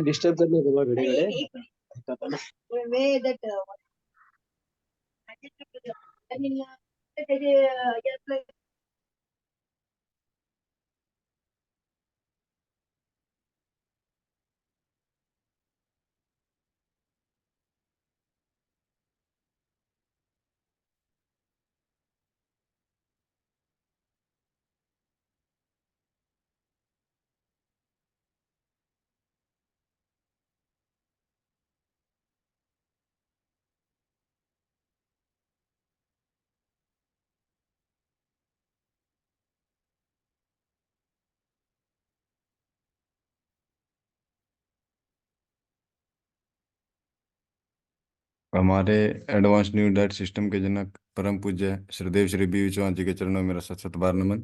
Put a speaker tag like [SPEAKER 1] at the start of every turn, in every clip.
[SPEAKER 1] Disturb करने को घड़ी घड़ी पता ना वे दैट
[SPEAKER 2] हमारे एडवांस न्यू डाइट सिस्टम के जनक परम पूज्य श्रीदेव श्री बी चौहान जी के चरणों में मेरा सत सत बार नमन।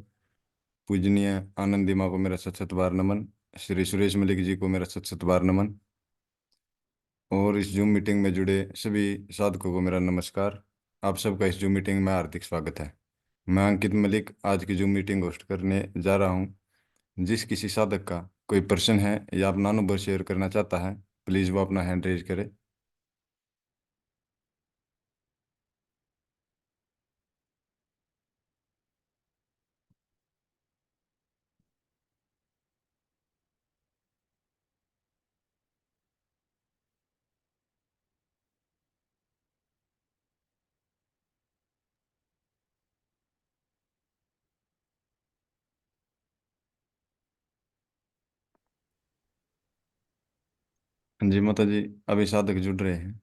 [SPEAKER 2] पूजनीय आनंदी माँ को मेरा सत सत बार नमन। श्री सुरेश मलिक जी को मेरा सत सत बार नमन। और इस जूम मीटिंग में जुड़े सभी साधकों को मेरा नमस्कार। आप सबका इस जूम मीटिंग में हार्दिक स्वागत है। मैं अंकित मलिक आज की जूम मीटिंग होस्ट करने जा रहा हूँ। जिस किसी साधक का कोई प्रश्न है या अपना अनुभव शेयर करना चाहता है, प्लीज़ वो अपना हैंड रेज करे। हाँ जी माता जी, अभी साधक जुड़ रहे हैं।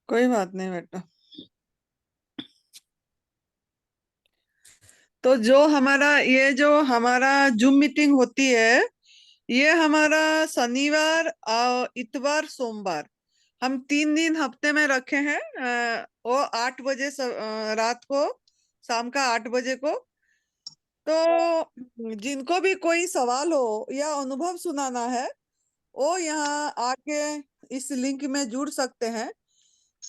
[SPEAKER 3] कोई बात नहीं बेटा। तो जो हमारा जूम मीटिंग होती है, ये हमारा शनिवार इतवार सोमवार, हम 3 दिन हफ्ते में रखे हैं। वो 8 बजे रात को, शाम का 8 बजे को। तो जिनको भी कोई सवाल हो या अनुभव सुनाना है, वो यहाँ आके इस लिंक में जुड़ सकते हैं।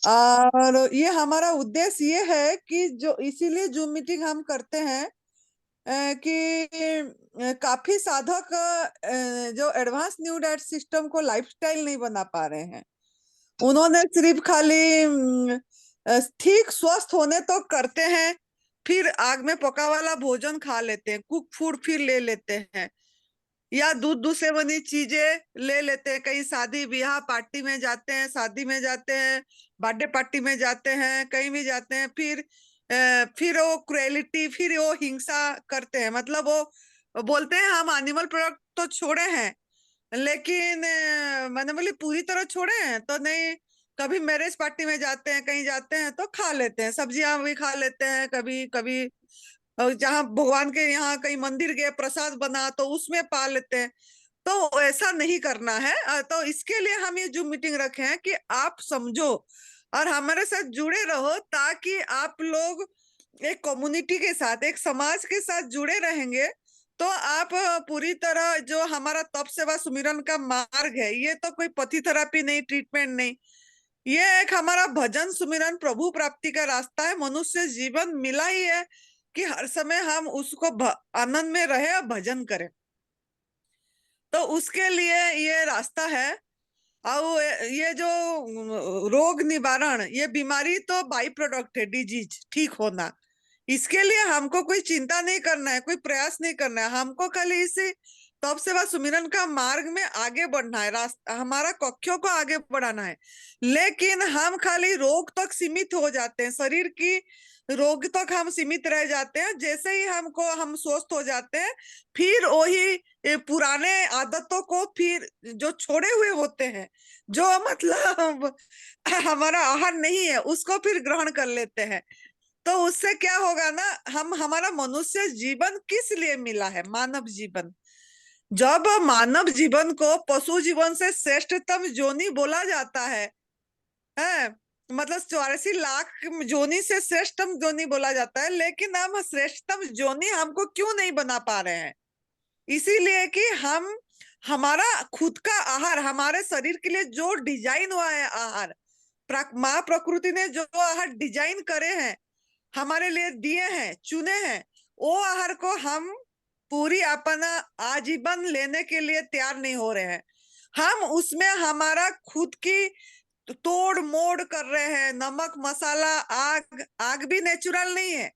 [SPEAKER 3] और ये हमारा उद्देश्य ये है कि जो इसीलिए जूम मीटिंग हम करते हैं कि काफी साधक जो एडवांस न्यू डाइट सिस्टम को लाइफस्टाइल नहीं बना पा रहे हैं। उन्होंने सिर्फ खाली ठीक स्वस्थ होने तो करते हैं, फिर आग में पका वाला भोजन खा लेते हैं, कुक फूड फिर ले लेते हैं, या दूध से बनी चीजें ले लेते हैं। कहीं शादी ब्याह पार्टी में जाते हैं, शादी में जाते हैं, बर्थडे पार्टी में जाते हैं, कहीं भी जाते हैं, फिर वो क्रुएलिटी, फिर वो हिंसा करते हैं। मतलब वो बोलते हैं हम एनिमल प्रोडक्ट तो छोड़े हैं, लेकिन मैंने बोली पूरी तरह छोड़े हैं तो नहीं। कभी मैरिज पार्टी में जाते हैं, कहीं जाते हैं तो खा लेते हैं, सब्जियां भी खा लेते हैं, कभी कभी जहाँ भगवान के यहाँ कहीं मंदिर गए, प्रसाद बना तो उसमें पा लेते हैं। तो ऐसा नहीं करना है। तो इसके लिए हम ये जूम मीटिंग रखे हैं कि आप समझो और हमारे साथ जुड़े रहो, ताकि आप लोग एक कम्युनिटी के साथ, एक समाज के साथ जुड़े रहेंगे। तो आप पूरी तरह जो हमारा तप सेवा सुमिरन का मार्ग है, ये तो कोई पथी थेरेपी नहीं, ट्रीटमेंट नहीं, ये एक हमारा भजन सुमिरन प्रभु प्राप्ति का रास्ता है। मनुष्य जीवन मिला ही है कि हर समय हम उसको आनंद में रहे और भजन करें। तो उसके लिए ये रास्ता है। और ये जो रोग निवारण, ये बीमारी तो बाई प्रोडक्ट है, डिजीज ठीक होना। इसके लिए हमको कोई चिंता नहीं करना है, कोई प्रयास नहीं करना है। हमको खाली इसी तप सेवा सुमिरन का मार्ग में आगे बढ़ना है, रास्ता हमारा कक्षों को आगे बढ़ाना है। लेकिन हम खाली रोग तक सीमित हो जाते हैं, शरीर की रोग तक हम सीमित रह जाते हैं। जैसे ही हम स्वस्थ हो जाते हैं, फिर वही पुराने आदतों को फिर जो छोड़े हुए होते हैं, जो मतलब हमारा आहार नहीं है, उसको फिर ग्रहण कर लेते हैं। तो उससे क्या होगा ना, हमारा मनुष्य जीवन किस लिए मिला है? मानव जीवन। जब मानव जीवन को पशु जीवन से श्रेष्ठतम जोनि बोला जाता है, मतलब 84 लाख जोनि से श्रेष्ठतम जोनि बोला जाता है, लेकिन हम श्रेष्ठतम जोनि हमको क्यों नहीं बना पा रहे हैं? इसीलिए कि हमारा खुद का आहार, हमारे शरीर के लिए जो डिजाइन हुआ है आहार, माँ प्रकृति ने जो आहार डिजाइन करे हैं, हमारे लिए दिए हैं, चुने हैं, वो आहार को हम पूरी अपना आजीवन लेने के लिए तैयार नहीं हो रहे हैं। हम उसमें हमारा खुद की तोड़ मोड़ कर रहे हैं। नमक, मसाला, आग, आग भी नेचुरल नहीं है,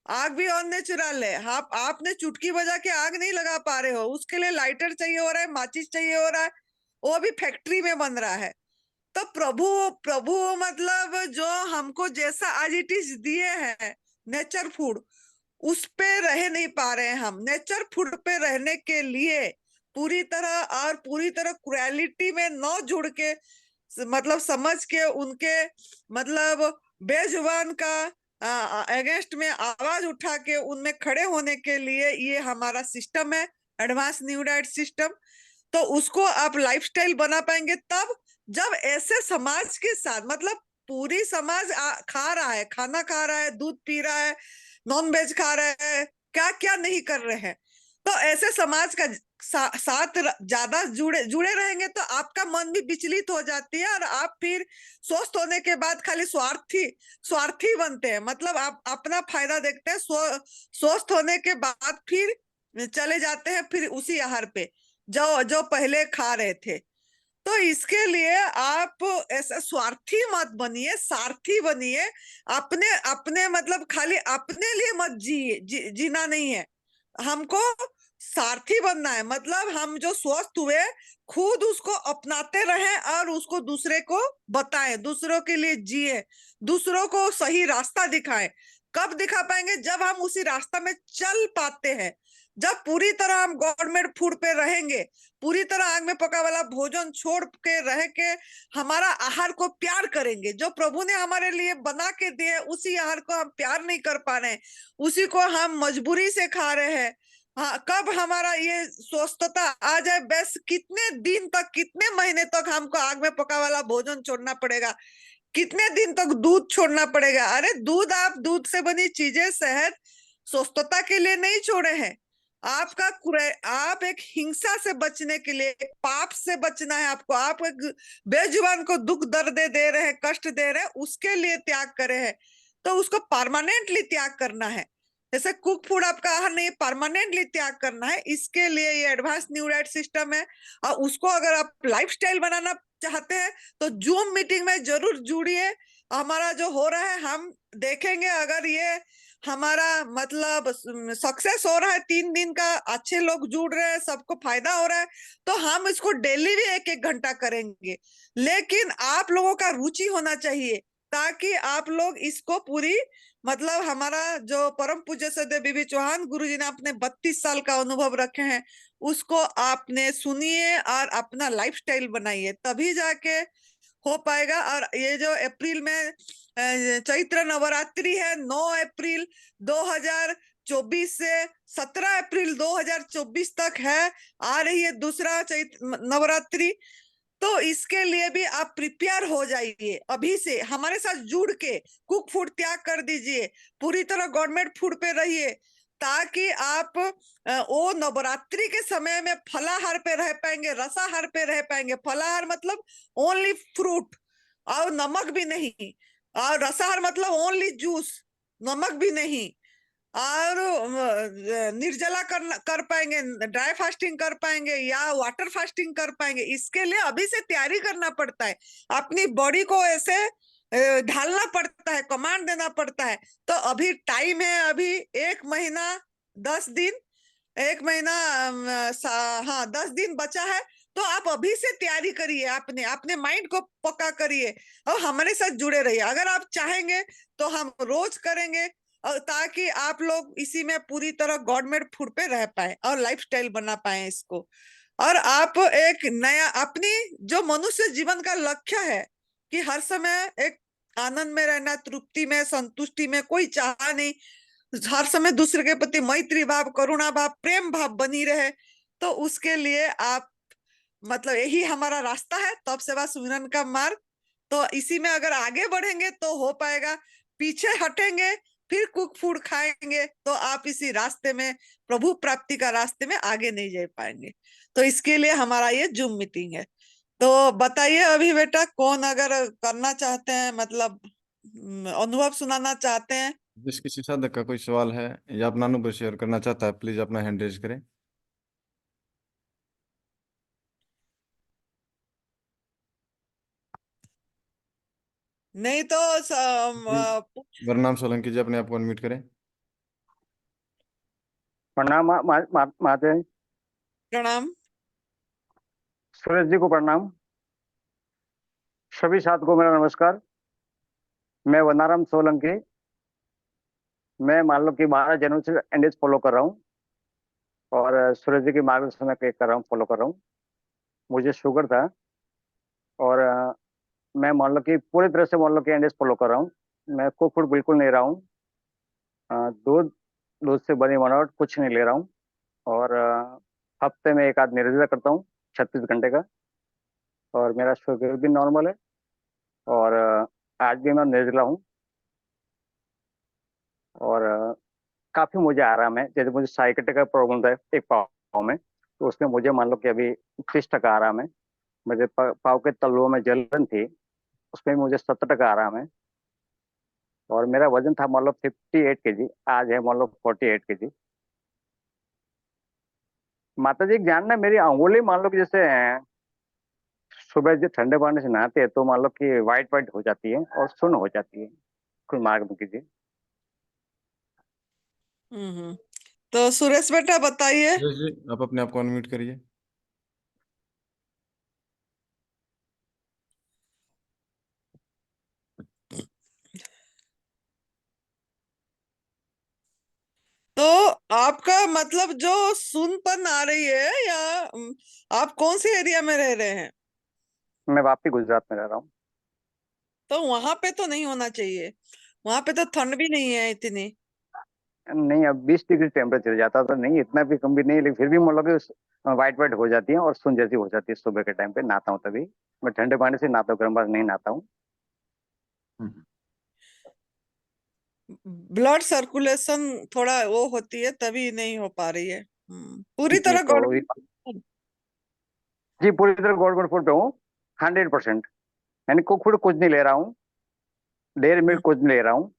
[SPEAKER 3] आग भी अननेचुरल है। आपने चुटकी बजा के आग नहीं लगा पा रहे हो, उसके लिए लाइटर चाहिए हो रहा है, माचिस चाहिए हो रहा है, वो भी फैक्ट्री में बन रहा है। तो प्रभु प्रभु मतलब जो हमको जैसा आज इट इज दिए हैं नेचर फूड, उस पे रह नहीं पा रहे हैं हम। नेचर फूड पे रहने के लिए पूरी तरह क्वालिटी में न जुड़ के, मतलब समझ के उनके मतलब बेजुबान का अगेंस्ट में आवाज उठा के उनमें खड़े होने के लिए ये हमारा सिस्टम है, एडवांस न्यू डाइट सिस्टम। तो उसको आप लाइफस्टाइल बना पाएंगे तब जब ऐसे समाज के साथ, मतलब पूरी समाज खा रहा है, खाना खा रहा है, दूध पी रहा है, नॉन वेज खा रहा है, क्या क्या नहीं कर रहे हैं। तो ऐसे समाज का साथ ज्यादा जुड़े रहेंगे तो आपका मन भी विचलित हो जाती है और आप फिर स्वस्थ होने के बाद खाली स्वार्थी बनते हैं। मतलब आप अपना फायदा देखते हैं, स्वस्थ होने के बाद फिर चले जाते हैं फिर उसी आहार पे जो पहले खा रहे थे। तो इसके लिए आप ऐसा स्वार्थी मत बनिए, सारथी बनिए। अपने अपने मतलब खाली अपने लिए मत जीना नहीं है, हमको सारथी बनना है। मतलब हम जो स्वस्थ हुए खुद उसको अपनाते रहें और उसको दूसरे को बताएं, दूसरों के लिए जिए, दूसरों को सही रास्ता दिखाएं। कब दिखा पाएंगे? जब हम उसी रास्ता में चल पाते हैं, जब पूरी तरह हम गवर्नमेंट फूड पे रहेंगे, पूरी तरह आग में पका वाला भोजन छोड़ के रह के हमारा आहार को प्यार करेंगे। जो प्रभु ने हमारे लिए बना के दिए उसी आहार को हम प्यार नहीं कर पा रहे हैं, उसी को हम मजबूरी से खा रहे हैं। हाँ, कब हमारा ये स्वस्थता आ जाए? बस कितने दिन तक, कितने महीने तक हमको आग में पका वाला भोजन छोड़ना पड़ेगा? कितने दिन तक दूध छोड़ना पड़ेगा? अरे दूध, आप दूध से बनी चीजें, शहद स्वस्थता के लिए नहीं छोड़े हैं। आप एक हिंसा से बचने के लिए, एक पाप से बचना है आपको। आप एक बेजुबान को दुख दर्द दे रहे हैं, कष्ट दे रहे हैं, उसके लिए त्याग करे हैं। तो उसको परमानेंटली त्याग करना है। जैसे कुक फूड आपका आहार नहीं, परमानेंटली त्याग करना है। इसके लिए ये एडवांस न्यू डाइट सिस्टम है। और उसको अगर आप लाइफस्टाइल बनाना चाहते हैं तो जूम मीटिंग में जरूर जुड़िए। हमारा जो हो रहा है हम देखेंगे, अगर ये हमारा मतलब सक्सेस हो रहा है, 3 दिन का अच्छे लोग जुड़ रहे हैं, सबको फायदा हो रहा है, तो हम इसको डेली भी 1-1 घंटा करेंगे। लेकिन आप लोगों का रुचि होना चाहिए ताकि आप लोग इसको पूरी, मतलब हमारा जो परम पूज्य सदैव बीबी चौहान गुरु जी ने अपने 32 साल का अनुभव रखे हैं उसको आपने सुनिए और अपना लाइफस्टाइल बनाइए, तभी जाके हो पाएगा। और ये जो अप्रैल में चैत्र नवरात्रि है, 9 अप्रैल 2024 से 17 अप्रैल 2024 तक है, आ रही है दूसरा चैत्र नवरात्रि। तो इसके लिए भी आप प्रिपेयर हो जाइए, अभी से हमारे साथ जुड़ के कुक फूड त्याग कर दीजिए, पूरी तरह गवर्नमेंट फूड पे रहिए, ताकि आप वो नवरात्रि के समय में फलाहार पे रह पाएंगे, रसाहार पे रह पाएंगे। फलाहार मतलब ओनली फ्रूट और नमक भी नहीं, और रसाहार मतलब ओनली जूस, नमक भी नहीं, और निर्जला कर पाएंगे, ड्राई फास्टिंग कर पाएंगे या वाटर फास्टिंग कर पाएंगे। इसके लिए अभी से तैयारी करना पड़ता है, अपनी बॉडी को ऐसे ढालना पड़ता है, कमांड देना पड़ता है। तो अभी टाइम है, अभी 1 महीना 10 दिन, 1 महीना हाँ 10 दिन बचा है। तो आप अभी से तैयारी करिए, अपने माइंड को पक्का करिए और हमारे साथ जुड़े रहिए। अगर आप चाहेंगे तो हम रोज करेंगे, और ताकि आप लोग इसी में पूरी तरह गवर्नमेंट फूड पे रह पाए और लाइफस्टाइल बना पाए इसको। और आप एक नया, अपनी जो मनुष्य जीवन का लक्ष्य है कि हर समय एक आनंद में रहना, तृप्ति में, संतुष्टि में, कोई चाह नहीं, हर समय दूसरे के प्रति मैत्री भाव, करुणा भाव, प्रेम भाव बनी रहे, तो उसके लिए आप, मतलब यही हमारा रास्ता है, तप सेवा सुमिरन का मार्ग। तो इसी में अगर आगे बढ़ेंगे तो हो पाएगा, पीछे हटेंगे फिर कुक फूड खाएंगे तो आप इसी रास्ते में, प्रभु प्राप्ति का रास्ते में आगे नहीं जा पाएंगे। तो इसके लिए हमारा ये जूम मीटिंग है। तो बताइए अभी बेटा, कौन अगर करना चाहते हैं, मतलब अनुभव सुनाना चाहते हैं?
[SPEAKER 2] जिस किसी साधक का कोई सवाल है या अपना अनुभव शेयर करना चाहता है, प्लीज अपना हैंड रेज करें।
[SPEAKER 3] नहीं तो
[SPEAKER 2] वरनाम सोलंकी जी, अपने आप को अनम्यूट करें।
[SPEAKER 4] प्रणाम महादेव।
[SPEAKER 3] प्रणाम।
[SPEAKER 4] सुरेश जी को प्रणाम। सभी साथ को मेरा नमस्कार। मैं वनाराम सोलंकी। मैं मान लो कि 12 जनवरी से एनडीएस फॉलो कर रहा हूँ और सुरेश जी की मार्गदर्शन में कर रहा हूँ, फॉलो कर रहा हूँ। मुझे शुगर था और मैं मान लो कि पूरी तरह से मान लो कि एनडीएस फॉलो कर रहा हूँ। मैं कुक फूड बिल्कुल नहीं रहा हूँ। दूध दूध से बनी बनावट कुछ नहीं ले रहा हूँ और हफ्ते में एक आध निर्जला करता हूँ 36 घंटे का, और मेरा शुगर भी नॉर्मल है और आज भी मैं निर्जला हूँ और काफी मुझे आराम है। जैसे मुझे साइकिल का प्रॉब्लम था एक पाँव में, तो उसमें मुझे मान लो कि अभी 30% आराम है। मुझे पाँव के तलुओं में जलन थी, उसमें मुझे 70% आराम है। और मेरा वजन था मान लो 58 kg, आज है मान लो 48 kg। माता जी जानना, मेरी अंगुली मान लो कि जैसे सुबह जो ठंडे पानी से नहाते हैं तो मान लो कि वाइट वाइट हो जाती है और सुन्न हो जाती है। कोई मार्ग कीजिए।
[SPEAKER 3] तो सुरेश बेटा बताइए।
[SPEAKER 2] सुरेश जी, आप अपने आप को अनम्यूट करिए।
[SPEAKER 3] तो आपका मतलब जो सुनपन आ रही है, या आप कौन से एरिया में रह रहे हैं?
[SPEAKER 4] मैं वापी गुजरात में रह रहा हूँ।
[SPEAKER 3] तो वहां पे तो नहीं होना चाहिए, वहां पे तो ठंड भी नहीं है इतनी।
[SPEAKER 4] नहीं, अब 20 डिग्री टेम्परेचर जाता तो नहीं, इतना भी कम भी नहीं, लेकिन फिर भी मतलब कि वाइट वाइट हो जाती है और सुन जैसी हो जाती है सुबह के टाइम पे नहाता हूँ तभी। मैं ठंडे पानी से नहाता हूँ, गर्म पानी नहीं नहाता हूँ।
[SPEAKER 3] ब्लड सर्कुलेशन थोड़ा वो होती है, तभी नहीं हो पा रही है। पूरी
[SPEAKER 4] जी
[SPEAKER 3] तरह
[SPEAKER 4] तो
[SPEAKER 3] गड़बड़।
[SPEAKER 4] जी पूरी तरह गवर्नमेंट फूड पे हूँ 100%। यानी कुक फूड कुछ नहीं ले रहा हूँ, डेयरी मिल्क कुछ नहीं ले रहा हूँ,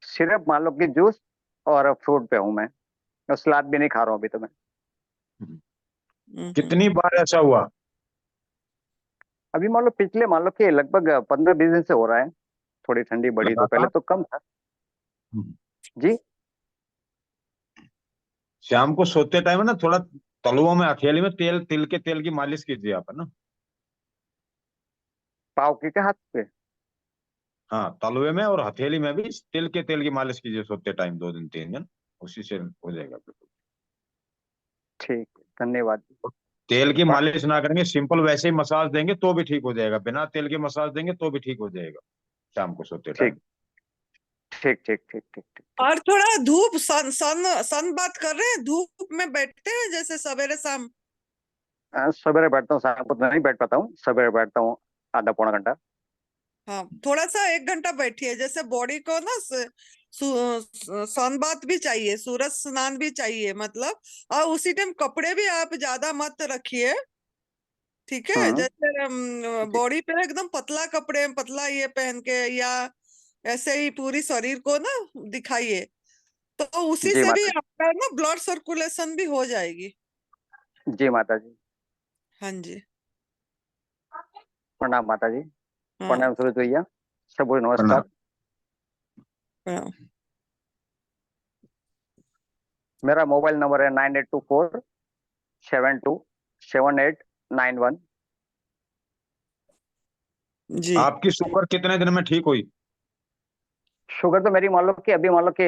[SPEAKER 4] सिर्फ मान लो कि जूस और फ्रूट पे हूँ मैं, और सलाद भी नहीं खा रहा हूँ अभी तो मैं।
[SPEAKER 1] कितनी बार ऐसा हुआ?
[SPEAKER 4] अभी मान लो पिछले मान लो कि लगभग 15-20 दिन से हो रहा है। थोड़ी ठंडी बढ़ी तो पहले
[SPEAKER 1] लगातार?
[SPEAKER 4] तो कम था। जी
[SPEAKER 1] शाम को सोते टाइम है ना, थोड़ा तलुओं में हथेली में तेल, तिल के तेल की मालिश कीजिए आप, है ना।
[SPEAKER 4] पाव के हाथ पे।
[SPEAKER 1] हाँ, तलुए में और हथेली में भी तिल के तेल की मालिश कीजिए सोते टाइम, 2 दिन 3 दिन, उसी से हो जाएगा बिल्कुल।
[SPEAKER 4] ठीक है, धन्यवाद।
[SPEAKER 1] तेल की मालिश ना करेंगे, सिंपल वैसे ही मसाज देंगे तो भी ठीक हो जाएगा, बिना तेल के मसाज देंगे तो भी ठीक हो जाएगा शाम को सोते टाइम।
[SPEAKER 4] ठीक ठीक ठीक ठीक ठीक ठीक।
[SPEAKER 3] और थोड़ा धूप, सन सन सन बात कर रहे हैं, धूप में बैठते हैं जैसे सवेरे शाम।
[SPEAKER 4] सवेरे बैठता हूँ, शाम को तो नहीं बैठ पाता हूँ। सवेरे बैठता हूँ आधा पौना घंटा।
[SPEAKER 3] हाँ, थोड़ा सा 1 घंटा बैठिए, जैसे बॉडी को ना सन बात भी चाहिए, सूरज स्नान भी चाहिए मतलब। और उसी टाइम कपड़े भी आप ज्यादा मत रखिए, ठीक है?
[SPEAKER 4] हम्म।
[SPEAKER 3] जैसे
[SPEAKER 4] जी
[SPEAKER 3] बॉडी पे एकदम पतला कपड़े, पतला ये पहन के, या ऐसे ही पूरी शरीर को ना दिखाइए, तो उसी
[SPEAKER 4] जी
[SPEAKER 3] से भी
[SPEAKER 4] माता
[SPEAKER 3] आपका ना ब्लड सर्कुलेशन भी हो जाएगी।
[SPEAKER 4] जी। जी माता जी।
[SPEAKER 3] हाँ जी।
[SPEAKER 4] प्रणाम माता जी।
[SPEAKER 3] हाँ,
[SPEAKER 4] प्रणाम सूरज भैया। सबको नमस्कार।
[SPEAKER 1] प्रणाम।
[SPEAKER 3] हाँ,
[SPEAKER 4] मेरा मोबाइल नंबर है 9824727891।
[SPEAKER 3] जी।
[SPEAKER 1] आपकी शुगर कितने दिन में ठीक हुई?
[SPEAKER 4] शुगर तो मेरी मान लो कि अभी मान लो कि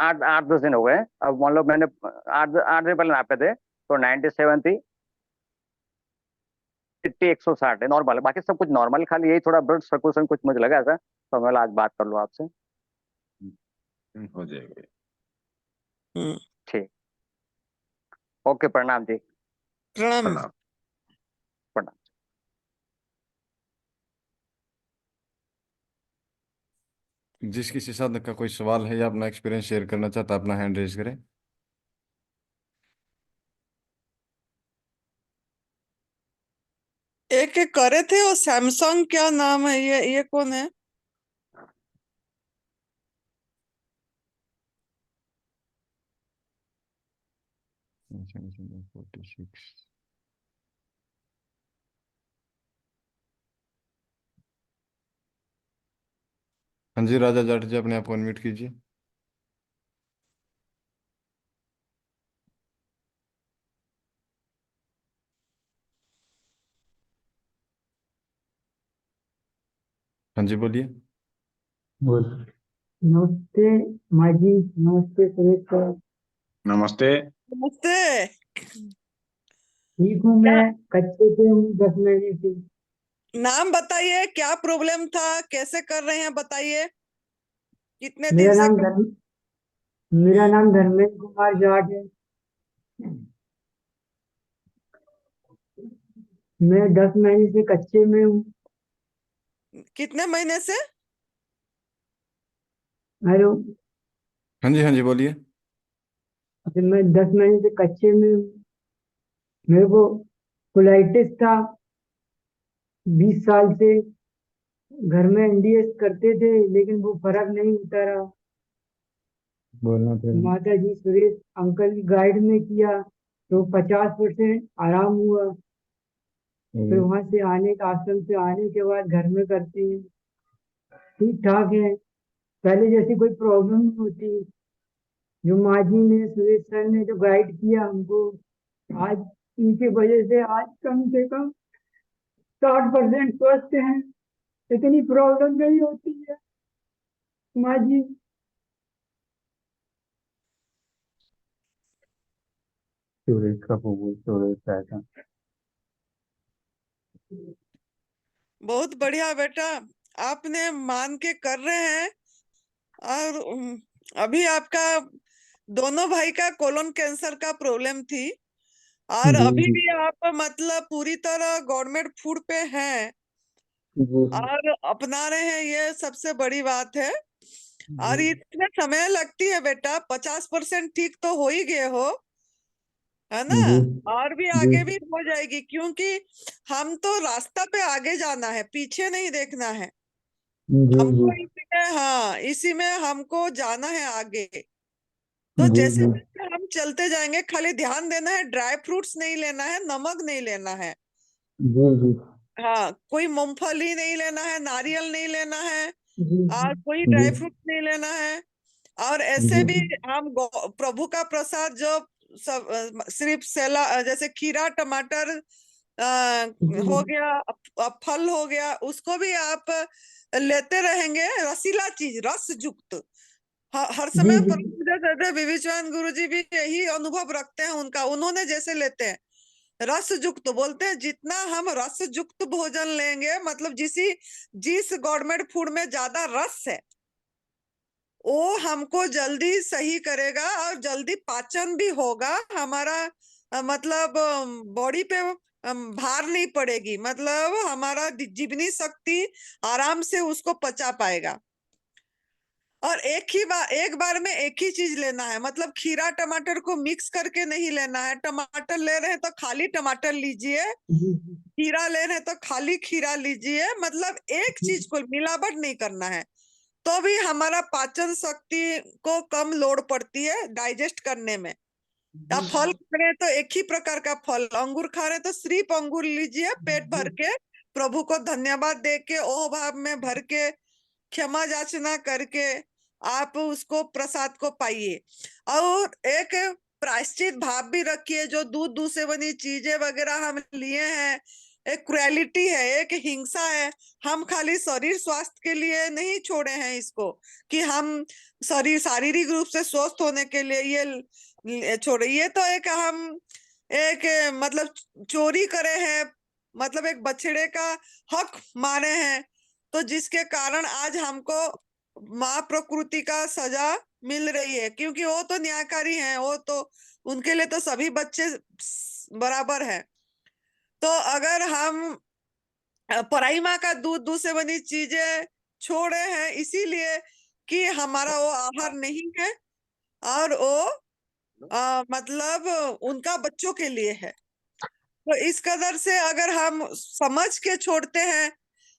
[SPEAKER 4] 8-10 दिन हो गए। अब मान लो मैंने 8 8 दिन पहले नापे थे तो 97 थी। 160 है, नॉर्मल है। बाकी सब कुछ नॉर्मल, खाली यही थोड़ा ब्लड सर्कुलेशन कुछ मुझे लगा था, तो मैं आज बात कर लूँ आपसे।
[SPEAKER 1] हो जाएगा।
[SPEAKER 3] हम्म।
[SPEAKER 4] ठीक। ओके, प्रणाम जी।
[SPEAKER 3] प्रणाम।
[SPEAKER 1] प्रणाम।
[SPEAKER 4] प्रणाम।
[SPEAKER 2] जिस किसी साधक का कोई सवाल है या अपना एक्सपीरियंस शेयर करना चाहता है, अपना हैंड रेज करें।
[SPEAKER 3] एक एक करे थे वो सैमसंग, क्या नाम है ये कौन है?
[SPEAKER 2] हाँ जी राजा जाट जी, अपने आप को अनम्यूट कीजिए। हाँ जी बोलिए।
[SPEAKER 5] बोल। नमस्ते माँ जी, नमस्ते सुरेश सर।
[SPEAKER 1] नमस्ते।
[SPEAKER 3] नमस्ते।
[SPEAKER 5] ठीक हूँ
[SPEAKER 3] क्या
[SPEAKER 5] मैं, कच्चे पे हूँ 10 महीने से।
[SPEAKER 3] नाम बताइए, क्या प्रॉब्लम था, कैसे कर रहे हैं बताइए, कितने दिन
[SPEAKER 5] मेरा
[SPEAKER 3] से
[SPEAKER 5] नाम मेरा नाम धर्मेंद्र कुमार जाट है। मैं 10 महीने से कच्चे में हूँ।
[SPEAKER 3] कितने महीने से?
[SPEAKER 5] हेलो।
[SPEAKER 2] हाँ जी बोलिए।
[SPEAKER 5] तो मैं 10 महीने से कच्चे में हूँ। मेरे को कोलाइटिस था 20 साल से। घर में एनडीएस करते थे लेकिन वो फर्क नहीं होता रहा।
[SPEAKER 2] बोलना फिर।
[SPEAKER 5] माता जी सुरेश अंकल की गाइड में किया तो 50% आराम हुआ। फिर वहां से आने का, आश्रम से आने के बाद घर में करते हैं, ठीक ठाक है। पहले जैसी कोई प्रॉब्लम नहीं होती। जो माँ जी ने, सुरेश सर ने जो गाइड किया हमको, आज इनकी वजह से आज कम से कम 60% स्वस्थ हैं। इतनी प्रॉब्लम नहीं होती है माँ जी।
[SPEAKER 2] सुरेश का फूफू सुरेश ऐसा।
[SPEAKER 3] बहुत बढ़िया बेटा, आपने मान के कर रहे हैं। और अभी आपका दोनों भाई का कोलोन कैंसर का प्रॉब्लम थी, और
[SPEAKER 5] जी
[SPEAKER 3] अभी
[SPEAKER 5] जी
[SPEAKER 3] भी आप मतलब पूरी तरह गवर्नमेंट फूड पे हैं
[SPEAKER 5] जी
[SPEAKER 3] और अपना रहे हैं, ये सबसे बड़ी बात है। और
[SPEAKER 5] जी
[SPEAKER 3] इसमें समय लगती है बेटा, 50% ठीक तो हो ही गए हो, है ना?
[SPEAKER 5] जी
[SPEAKER 3] और भी
[SPEAKER 5] जी
[SPEAKER 3] आगे भी हो जाएगी, क्योंकि हम तो रास्ता पे आगे जाना है, पीछे नहीं देखना है
[SPEAKER 5] जी
[SPEAKER 3] हमको। इसी में, हाँ, इसी में हमको जाना है आगे। तो
[SPEAKER 5] जी
[SPEAKER 3] जैसे
[SPEAKER 5] जी
[SPEAKER 3] जैसे हम चलते जाएंगे, खाली ध्यान देना है, ड्राई फ्रूट्स नहीं लेना है, नमक नहीं लेना है,
[SPEAKER 5] जी जी
[SPEAKER 3] हाँ, कोई मूंगफली नहीं लेना है, नारियल नहीं लेना है,
[SPEAKER 5] जी
[SPEAKER 3] और कोई
[SPEAKER 5] जी
[SPEAKER 3] ड्राई फ्रूट नहीं लेना है। और ऐसे भी
[SPEAKER 5] जी
[SPEAKER 3] हम प्रभु का प्रसाद जो सब सिर्फ जैसे खीरा, टमाटर हो गया, फल हो गया, उसको भी आप लेते रहेंगे। रसीला चीज, रस युक्त, हर
[SPEAKER 5] जी
[SPEAKER 3] समय
[SPEAKER 5] जी
[SPEAKER 3] प्रभु जैसे विवेचवान गुरु जी भी यही अनुभव रखते हैं उनका, उन्होंने जैसे लेते हैं रस युक्त, बोलते हैं जितना हम रस युक्त भोजन लेंगे, मतलब जिस गवर्नमेंट फूड में ज्यादा रस है, वो हमको जल्दी सही करेगा और जल्दी पाचन भी होगा हमारा। मतलब बॉडी पे भार नहीं पड़ेगी, मतलब हमारा जीवनी शक्ति आराम से उसको पचा पाएगा। और एक बार में एक ही चीज लेना है, मतलब खीरा टमाटर को मिक्स करके नहीं लेना है। टमाटर ले रहे हैं तो खाली टमाटर लीजिए, खीरा ले रहे हैं तो खाली खीरा लीजिए, मतलब एक चीज को मिलावट नहीं करना है। तो भी हमारा पाचन शक्ति को कम लोड पड़ती है डाइजेस्ट करने में। आप फल खा रहे हैं तो एक ही प्रकार का फल, अंगूर खा रहे हैं तो सिर्फ अंगूर लीजिए, पेट भर के, प्रभु को धन्यवाद दे के, ओह भाव में भर के, क्षमा याचना करके आप उसको प्रसाद को पाइए। और एक प्रायश्चित भाव भी रखिए, जो दूध से बनी चीजें वगैरह हम लिए हैं, एक क्रुएलिटी है, एक हिंसा है। हम खाली शरीर स्वास्थ्य के लिए नहीं छोड़े हैं इसको, कि हम शारीरिक रूप से स्वस्थ होने के लिए ये छोड़े। ये तो एक हम एक मतलब चोरी करे हैं, मतलब एक बछड़े का हक मारे हैं, तो जिसके कारण आज हमको माँ प्रकृति का सजा मिल रही है, क्योंकि वो तो न्यायकारी हैं, वो तो उनके लिए तो सभी बच्चे बराबर है। तो अगर हम पराई माँ का दूध से बनी चीजें छोड़े हैं, इसीलिए कि हमारा वो आहार नहीं है, और वो मतलब उनका बच्चों के लिए है। तो इस कदर से अगर हम समझ के छोड़ते हैं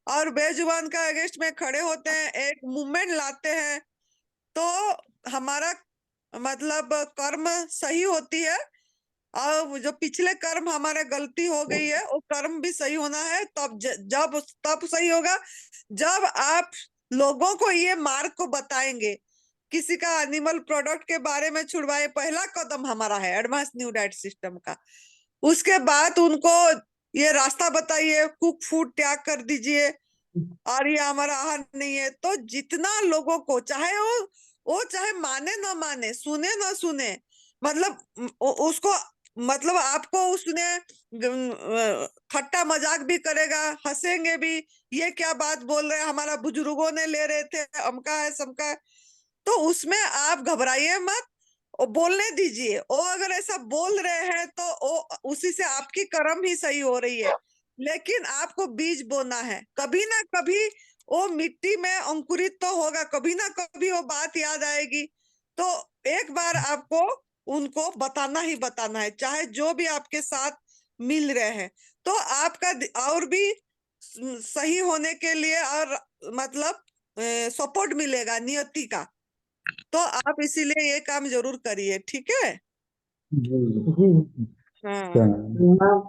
[SPEAKER 3] और बेजुबान का अगेंस्ट में खड़े होते हैं, एक मूवमेंट लाते हैं, तो हमारा मतलब कर्म सही होती है। और जो पिछले कर्म हमारे गलती हो गई है, वो कर्म भी सही होना है। तब सही होगा जब आप लोगों को ये मार्ग को बताएंगे, किसी का एनिमल प्रोडक्ट के बारे में छुड़वाए। पहला कदम हमारा है एडवांस न्यू डाइट सिस्टम का। उसके बाद उनको ये रास्ता बताइए, कुक फूड त्याग कर दीजिए और ये हमारा आहार नहीं है। तो जितना लोगों को, चाहे वो चाहे माने ना माने, सुने ना सुने, मतलब उसको, मतलब आपको उसने ठट्टा मजाक भी करेगा, हंसेंगे भी, ये क्या बात बोल रहे हैं, हमारा बुजुर्गों ने ले रहे थे, अमका है समका है। तो उसमें आप घबराइए मत, वो बोलने दीजिए। वो अगर ऐसा बोल रहे हैं तो वो उसी से आपकी कर्म ही सही हो रही है। लेकिन आपको बीज बोना है, कभी ना कभी वो मिट्टी में अंकुरित तो होगा, कभी ना कभी वो बात याद आएगी। तो एक बार आपको उनको बताना ही बताना है, चाहे जो भी आपके साथ मिल रहे हैं। तो आपका और भी सही होने के लिए और मतलब सपोर्ट मिलेगा नियति का। तो आप इसीलिए ये काम जरूर करिए, ठीक है।
[SPEAKER 6] जी जी।
[SPEAKER 3] हाँ
[SPEAKER 6] प्रणाम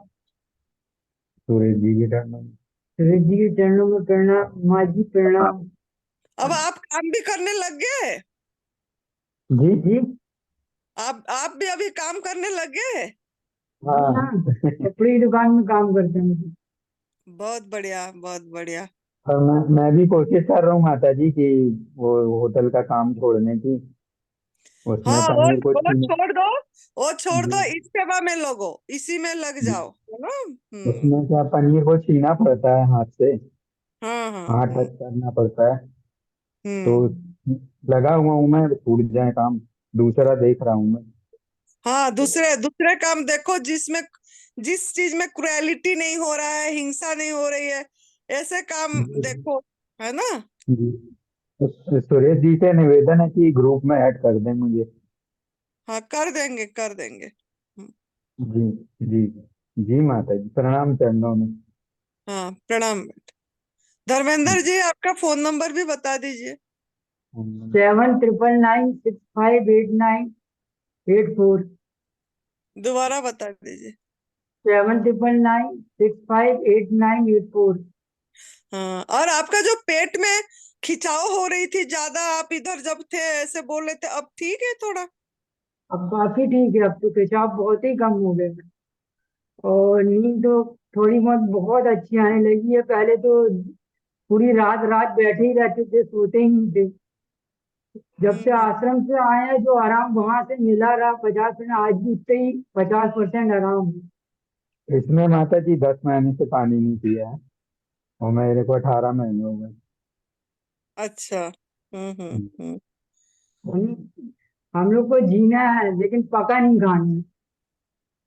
[SPEAKER 6] सूरज जी के चरणों में, सूरज जी के चरणों में प्रणाम। माँ जी प्रणाम।
[SPEAKER 3] अब आप काम भी करने लग गए।
[SPEAKER 6] जी जी।
[SPEAKER 3] आप भी अभी काम करने लग गए।
[SPEAKER 6] हाँ, कपड़े की दुकान में काम करते हैं।
[SPEAKER 3] बहुत बढ़िया, बहुत बढ़िया।
[SPEAKER 6] और मैं भी कोशिश कर रहा हूँ माता जी कि वो होटल का काम छोड़ने की, उसमें
[SPEAKER 3] हाँ,
[SPEAKER 6] पनीर को
[SPEAKER 3] वो
[SPEAKER 6] छीन।
[SPEAKER 3] छोड़ दो, वो छोड़ दो,
[SPEAKER 6] जी,
[SPEAKER 3] इस सेवा में लगो, इसी में लग
[SPEAKER 6] जी।
[SPEAKER 3] जाओ, है ना।
[SPEAKER 6] उसमें क्या पनीर को छीना पड़ता है हाथ से,
[SPEAKER 3] हाँ हाँ
[SPEAKER 6] हाथ टच करना पड़ता है। तो
[SPEAKER 3] हम्म।
[SPEAKER 6] लगा हुआ हूँ मैं, छूट जाए काम, दूसरा देख रहा हूँ मैं।
[SPEAKER 3] हाँ, दूसरे दूसरे काम देखो जिसमें, जिस चीज में क्रुएलिटी नहीं हो रहा है, हिंसा नहीं हो रही है, ऐसे काम
[SPEAKER 6] जी
[SPEAKER 3] देखो, है ना।
[SPEAKER 6] जी। सुरेश जी से निवेदन है कि ग्रुप में ऐड कर दें मुझे।
[SPEAKER 3] हाँ, कर देंगे, कर देंगे।
[SPEAKER 6] जी जी। जी माता जी प्रणाम चरणों में।
[SPEAKER 3] हाँ, प्रणाम। धर्मेंद्र जी, आपका फोन नंबर भी बता दीजिए।
[SPEAKER 6] 7999658984।
[SPEAKER 3] दोबारा बता दीजिए।
[SPEAKER 6] 7999658984।
[SPEAKER 3] हाँ, और आपका जो पेट में खिंचाव हो रही थी ज्यादा, आप इधर जब थे ऐसे बोल रहे थे, अब ठीक है थोड़ा।
[SPEAKER 6] अब काफी ठीक है, अब तो पेशाब बहुत ही कम हो गए और नींद तो थोड़ी बहुत अच्छी आने लगी है। पहले तो पूरी रात रात बैठे ही रहते थे, सोते ही नहीं थे। जब से
[SPEAKER 3] हम्म।
[SPEAKER 6] आश्रम से आए हैं जो आराम वहां से मिला रहा 50%, आज भी उतने ही 50% आराम है। इसमें माता जी 10 महीने से पानी नहीं पिया है और मेरे को 18 महीने हो गए।
[SPEAKER 3] अच्छा। हम्म।
[SPEAKER 6] हम लोग को जीना है लेकिन पका नहीं खाना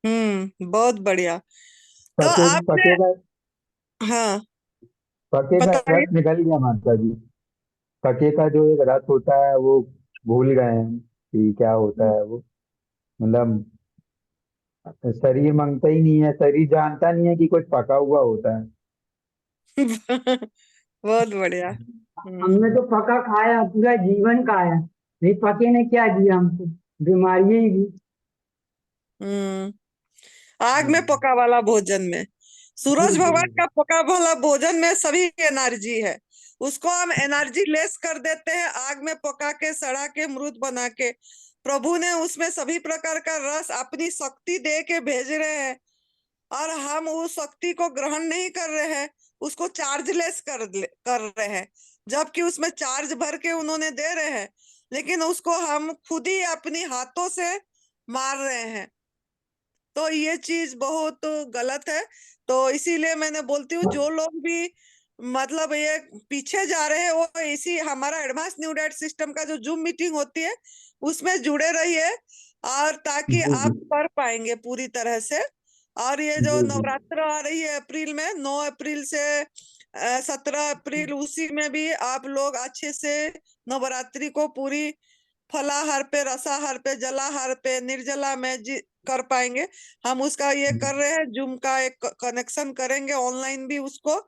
[SPEAKER 6] है।
[SPEAKER 3] बहुत बढ़िया। तो
[SPEAKER 6] पके
[SPEAKER 3] आपने,
[SPEAKER 6] पके का
[SPEAKER 3] हाँ
[SPEAKER 6] पके का
[SPEAKER 3] बताइए।
[SPEAKER 6] रस निकल गया माता जी। पके का जो एक रस होता है वो भूल गए हैं कि क्या होता है वो। मतलब शरीर मांगता ही नहीं है, शरीर जानता नहीं है कि कुछ पका हुआ होता है।
[SPEAKER 3] बहुत बढ़िया।
[SPEAKER 6] हमने तो पका खाया, पूरा जीवन खाया, नहीं पके ने क्या दिया हमको, बीमारियां ही दी।
[SPEAKER 3] हम्म। आग में पका वाला भोजन में, सूरज भगवान का पका वाला भोजन में सभी एनर्जी है। उसको हम एनर्जी लेस कर देते हैं, आग में पका के, सड़ा के, मृत बना के। प्रभु ने उसमें सभी प्रकार का रस अपनी शक्ति दे के भेज रहे हैं, और हम उस शक्ति को ग्रहण नहीं कर रहे हैं, उसको चार्जलेस कर रहे हैं। जबकि उसमें चार्ज भर के उन्होंने दे रहे हैं, लेकिन उसको हम खुद ही अपनी हाथों से मार रहे हैं। तो ये चीज बहुत गलत है। तो इसीलिए मैंने बोलती हूँ, जो लोग भी मतलब ये पीछे जा रहे हैं, वो इसी हमारा एडवांस न्यू डाइट सिस्टम का जो जूम मीटिंग होती है उसमें जुड़े रहिए, और ताकि
[SPEAKER 6] जी
[SPEAKER 3] आप कर पाएंगे पूरी तरह से। और ये जो
[SPEAKER 6] जी।
[SPEAKER 3] नवरात्र आ रही है अप्रैल में, 9 अप्रैल से 17 अप्रैल, उसी में भी आप लोग अच्छे से नवरात्रि को पूरी फलाहार पे, रसाहार पे, जलाहार पे, निर्जला में कर पाएंगे। हम उसका ये कर रहे हैं, जूम का एक कनेक्शन करेंगे ऑनलाइन भी उसको,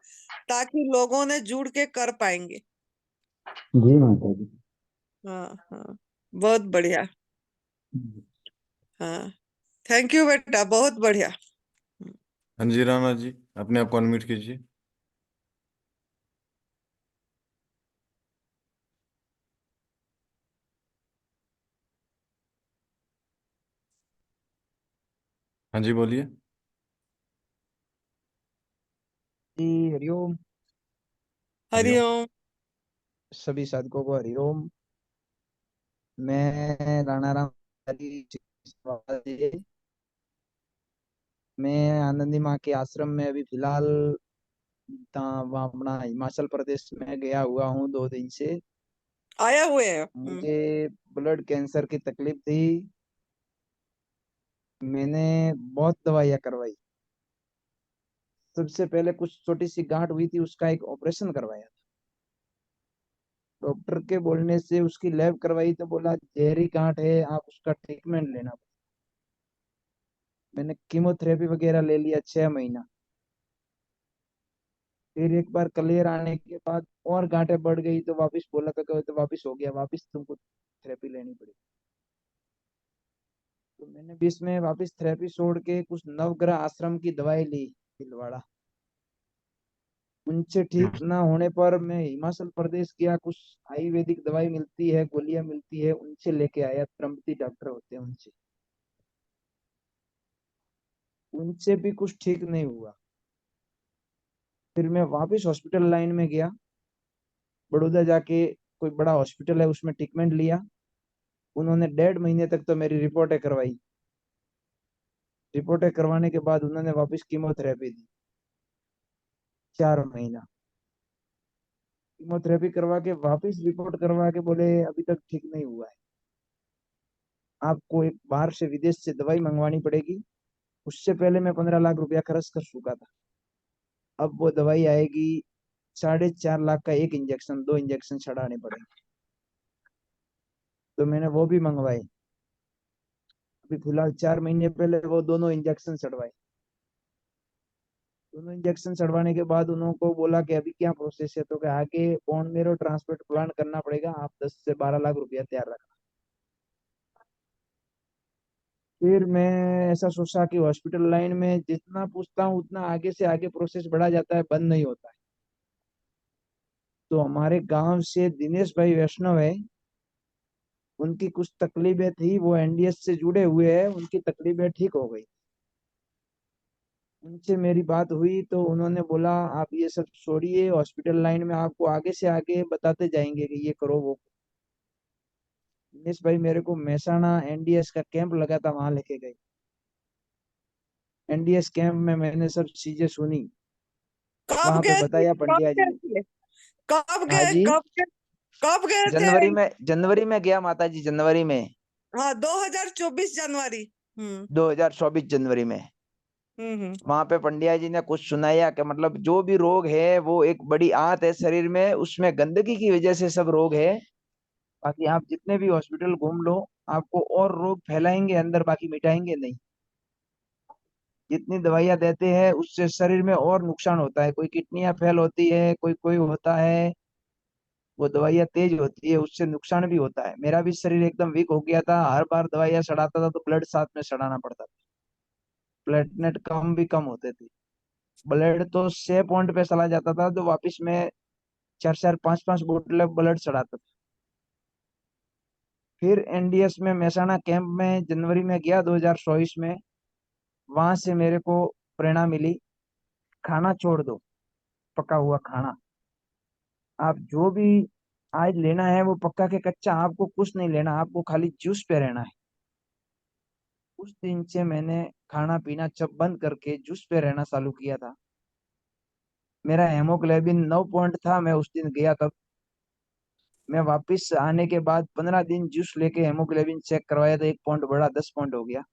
[SPEAKER 3] ताकि लोगों ने जुड़ के कर पाएंगे।
[SPEAKER 5] जी माता जी।
[SPEAKER 3] हाँ हाँ, बहुत बढ़िया। हाँ, थैंक यू बेटा, बहुत बढ़िया।
[SPEAKER 2] हाँ जी राणा जी, अपने आप को अनम्यूट कीजिए। हाँ जी बोलिए।
[SPEAKER 7] जी हरिओम।
[SPEAKER 3] हरिओम।
[SPEAKER 7] सभी साधकों को हरिओम। मैं राणा राम जी। मैं आनंदी माँ के आश्रम में अभी फिलहाल वहाँ अपना हिमाचल प्रदेश में गया हुआ हूँ 2 दिन से।
[SPEAKER 3] आया हुए हैं।
[SPEAKER 7] मुझे ब्लड कैंसर की तकलीफ थी। मैंने बहुत दवाइयाँ करवाई। सबसे पहले कुछ छोटी सी गांठ हुई थी, उसका एक ऑपरेशन करवाया। डॉक्टर के बोलने से उसकी लैब करवाई तो बोला जहरी गांठ है, आप उसका ट्रीटमेंट लेना। मैंने कीमोथेरेपी वगैरह ले लिया 6 महीना। फिर एक बार क्लियर आने के बाद और गांठें बढ़ गई तो वापस बोला तो वापस हो गया, वापस तुमको थेरेपी लेनी पड़ी। तो मैंने बीच में वापस थेरेपी छोड़ के कुछ नवग्रह आश्रम की दवाई ली भीलवाड़ा। उनसे ठीक ना होने पर मैं हिमाचल प्रदेश गया। कुछ आयुर्वेदिक दवाई मिलती है, गोलियां मिलती है, उनसे लेके आया। त्रंबती डॉक्टर होते हैं उनसे। उनसे भी कुछ ठीक नहीं हुआ। फिर मैं वापस हॉस्पिटल लाइन में गया। बड़ौदा जाके कोई बड़ा हॉस्पिटल है उसमें ट्रीटमेंट लिया। उन्होंने 1.5 महीने तक तो मेरी रिपोर्टें करवाई। रिपोर्टें करवाने के बाद उन्होंने वापस कीमोथेरेपी दी 4 महीना। कीमोथेरेपी करवा के वापस रिपोर्ट करवा के बोले अभी तक ठीक नहीं हुआ है, आपको एक बाहर से विदेश से दवाई मंगवानी पड़ेगी। उससे पहले मैं 15 लाख रुपया खर्च कर चुका था। अब वो दवाई आएगी 4.5 लाख का, एक इंजेक्शन, 2 इंजेक्शन चढ़ाने पड़ेंगे। तो मैंने वो भी मंगवाए। अभी फिलहाल 4 महीने पहले वो दोनों इंजेक्शन चढ़वाए। दोनों इंजेक्शन चढ़वाने के बाद उनको बोला कि अभी क्या प्रोसेस है, तो क्या आगे बोन मेरो ट्रांसप्लांट प्लान करना पड़ेगा, आप 10 से 12 लाख रुपया तैयार रखना। फिर मैं ऐसा सोचा कि हॉस्पिटल लाइन में जितना पूछता हूँ उतना आगे से आगे प्रोसेस बढ़ा जाता है, बंद नहीं होता है। तो हमारे गांव से दिनेश भाई वैष्णव है, उनकी कुछ तकलीफें थी, वो एनडीएस से जुड़े हुए हैं, उनकी तकलीफें ठीक हो गई। उनसे मेरी बात हुई तो उन्होंने बोला आप ये सब छोड़िए, हॉस्पिटल लाइन में आपको आगे से आगे बताते जाएंगे कि ये करो वो। दिनेश भाई मेरे को मेहसाणा एनडीएस का कैंप लगा था, वहां लेके गए। एनडीएस कैंप में मैंने सब चीजें सुनी।
[SPEAKER 3] कब
[SPEAKER 7] वहां पे
[SPEAKER 3] गए थे?
[SPEAKER 7] बताया
[SPEAKER 3] कब
[SPEAKER 7] पंड्या जी
[SPEAKER 3] गए
[SPEAKER 7] ने।
[SPEAKER 3] थे? कब
[SPEAKER 7] हाँ
[SPEAKER 3] गए?
[SPEAKER 7] जी,
[SPEAKER 3] कब गए थे?
[SPEAKER 7] जनवरी में गया माता जी, जनवरी में।
[SPEAKER 3] हाँ, 2024 जनवरी।
[SPEAKER 7] 2024 जनवरी में।
[SPEAKER 3] हम्म।
[SPEAKER 7] वहां पे पंड्या जी ने कुछ सुनाया कि मतलब जो भी रोग है वो एक बड़ी आंत है शरीर में, उसमें गंदगी की वजह से सब रोग है। बाकी आप जितने भी हॉस्पिटल घूम लो, आपको और रोग फैलाएंगे अंदर, बाकी मिटाएंगे नहीं। जितनी दवाइयां देते हैं उससे शरीर में और नुकसान होता है। कोई किडनियां फेल होती है, कोई कोई होता है, वो दवाइयां तेज होती है, उससे नुकसान भी होता है। मेरा भी शरीर एकदम वीक हो गया था, हर बार दवाइयां चढ़ाता था तो ब्लड साथ में चढ़ाना पड़ता था। प्लेटलेट कम भी कम होते थे। ब्लड तो 6 पॉइंट पे चला जाता था, तो वापस में 4-4 5-5 बोतल ब्लड चढ़ाता था। फिर एनडीएस में मेहसाणा कैंप में जनवरी में गया 2024 में। वहां से मेरे को प्रेरणा मिली, खाना छोड़ दो, पका हुआ खाना। आप जो भी आज लेना है वो पक्का के कच्चा, आपको कुछ नहीं लेना, आपको खाली जूस पे रहना है। उस दिन से मैंने खाना पीना सब बंद करके जूस पे रहना चालू किया था। मेरा हेमोग्लोबिन 9 पॉइंट था, मैं उस दिन गया तब। मैं वापस आने के बाद 15 दिन जूस लेके हेमोग्लोबिन चेक करवाया तो 1 पॉइंट बढ़ा, 10 पॉइंट हो गया।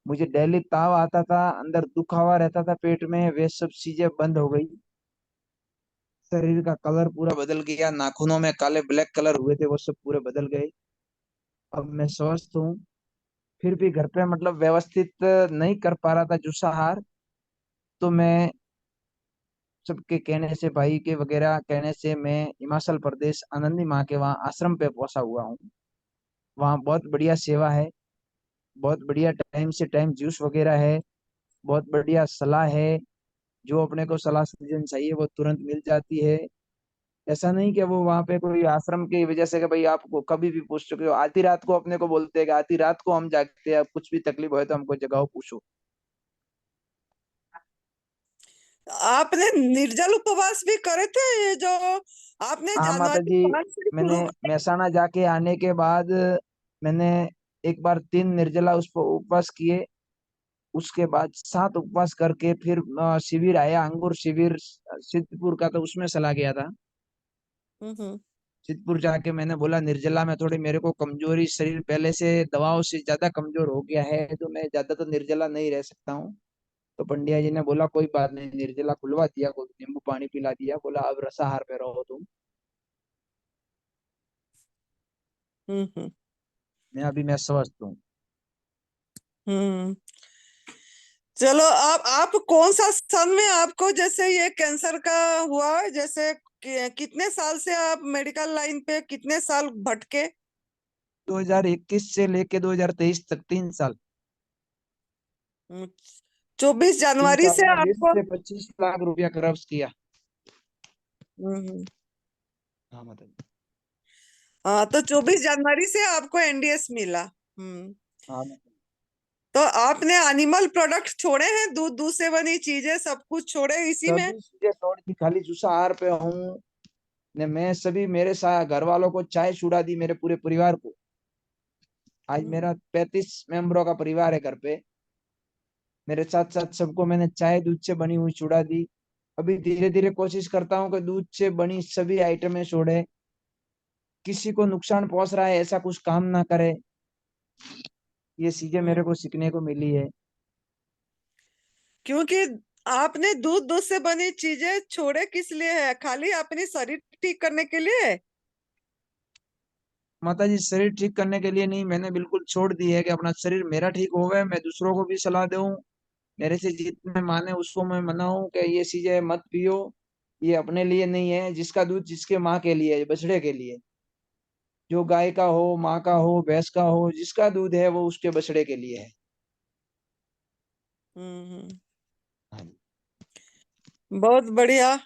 [SPEAKER 7] मुझे डेली ताव आता था, अंदर दुखावा रहता था पेट में, वे सब चीजें बंद हो गई। शरीर का कलर पूरा बदल गया, नाखूनों में काले ब्लैक कलर हुए थे वो सब पूरे बदल गए। अब मैं स्वस्थ हूँ। फिर भी घर पे मतलब व्यवस्थित नहीं कर पा रहा था जुस्साहार, तो मैं सबके कहने से, भाई के वगैरह कहने से, मैं हिमाचल प्रदेश आनंदी माँ के वहाँ आश्रम पे पहुंचा हुआ हूँ। वहाँ बहुत बढ़िया सेवा है, बहुत बढ़िया टाइम से टाइम जूस वगैरह है, बहुत बढ़िया सलाह है। जो अपने को सलाह सूजन चाहिए वो तुरंत मिल जाती है। ऐसा नहीं कि वो वहाँ पे कोई आश्रम की वजह से कि भाई आपको कभी भी पूछ चुके हो, आधी रात को अपने को बोलते हैं कि आधी रात को हम जागते हैं, अब कुछ भी तकलीफ हो तो हमको जगाओ, पूछो।
[SPEAKER 3] आपने निर्जल उपवास भी करे थे, ये जो आपने
[SPEAKER 7] हाँ माता
[SPEAKER 3] जनवरी
[SPEAKER 7] जी,
[SPEAKER 3] 5 से
[SPEAKER 7] मैंने
[SPEAKER 3] शुरू किया?
[SPEAKER 7] महसाणा जाके आने के बाद मैंने एक बार 3 निर्जला उस पर उपवास किए। उसके बाद 7 उपवास करके फिर शिविर आया, अंगूर शिविर सिद्धपुर का, तो उसमें चला गया था।
[SPEAKER 3] हम्म।
[SPEAKER 7] सिद्धपुर जाके मैंने बोला निर्जला में थोड़ी मेरे को कमजोरी, शरीर पहले से दवाओं से ज्यादा कमजोर हो गया है, तो मैं ज्यादा तो निर्जला नहीं रह सकता हूँ। तो पंडिया जी ने बोला कोई बात नहीं, निर्जला खुलवा दिया, को नींबू पानी पिला दिया, बोला अब रसाहार पे रहो तुम।
[SPEAKER 3] हम्म।
[SPEAKER 7] मैं अभी मैं स्वस्थ हूँ।
[SPEAKER 3] हम्म। चलो, आप कौन सा सन में आपको जैसे ये कैंसर का हुआ, जैसे कितने साल से आप मेडिकल लाइन पे, कितने साल भटके?
[SPEAKER 7] 2021 से लेके 2023 तक 3 साल।
[SPEAKER 3] 24
[SPEAKER 7] तीन
[SPEAKER 3] जनवरी
[SPEAKER 7] साल
[SPEAKER 3] से
[SPEAKER 7] में 20
[SPEAKER 3] आपको।
[SPEAKER 7] से 25 लाख रुपया खर्च किया।
[SPEAKER 3] हम्म।
[SPEAKER 7] हाँ माता जी।
[SPEAKER 3] हाँ, तो 24 जनवरी से आपको एनडीएस मिला।
[SPEAKER 7] हाँ माता जी।
[SPEAKER 3] तो आपने एनिमल प्रोडक्ट छोड़े हैं, दूध से बनी चीजें सब कुछ छोड़े इसी में?
[SPEAKER 7] सभी चीजें छोड़ दी, खाली जुस्साहार पे हूँ। ने मैं सभी मेरे साथ घर वालों को चाय छुड़ा दी, मेरे पूरे परिवार को। आज मेरा 35 मेंबरों का परिवार है घर पे। मेरे साथ साथ सबको मैंने चाय दूध से बनी हुई छुड़ा दी। अभी धीरे धीरे कोशिश करता हूँ कि दूध से बनी सभी आइटमें छोड़े। किसी को नुकसान पहुंच रहा है ऐसा कुछ काम ना करे। ये चीजें मेरे को सीखने को मिली है।
[SPEAKER 3] क्योंकि आपने दूध से बनी चीजें छोड़े किस लिए है? खाली अपनी शरीर ठीक करने के लिए?
[SPEAKER 7] माता जी, शरीर ठीक करने के लिए नहीं, मैंने बिल्कुल छोड़ दी है कि अपना शरीर मेरा ठीक होवे, मैं दूसरों को भी सलाह दूं। मेरे से जितने माने उसको मैं मनाऊं कि ये चीजें मत पियो, ये अपने लिए नहीं है। जिसका दूध जिसके माँ के लिए है, बछड़े के लिए, जो गाय का हो, माँ का हो, भैंस का हो, जिसका दूध है वो उसके बछड़े के लिए है।
[SPEAKER 3] हम्म।
[SPEAKER 7] हाँ जी।
[SPEAKER 3] बहुत बढ़िया।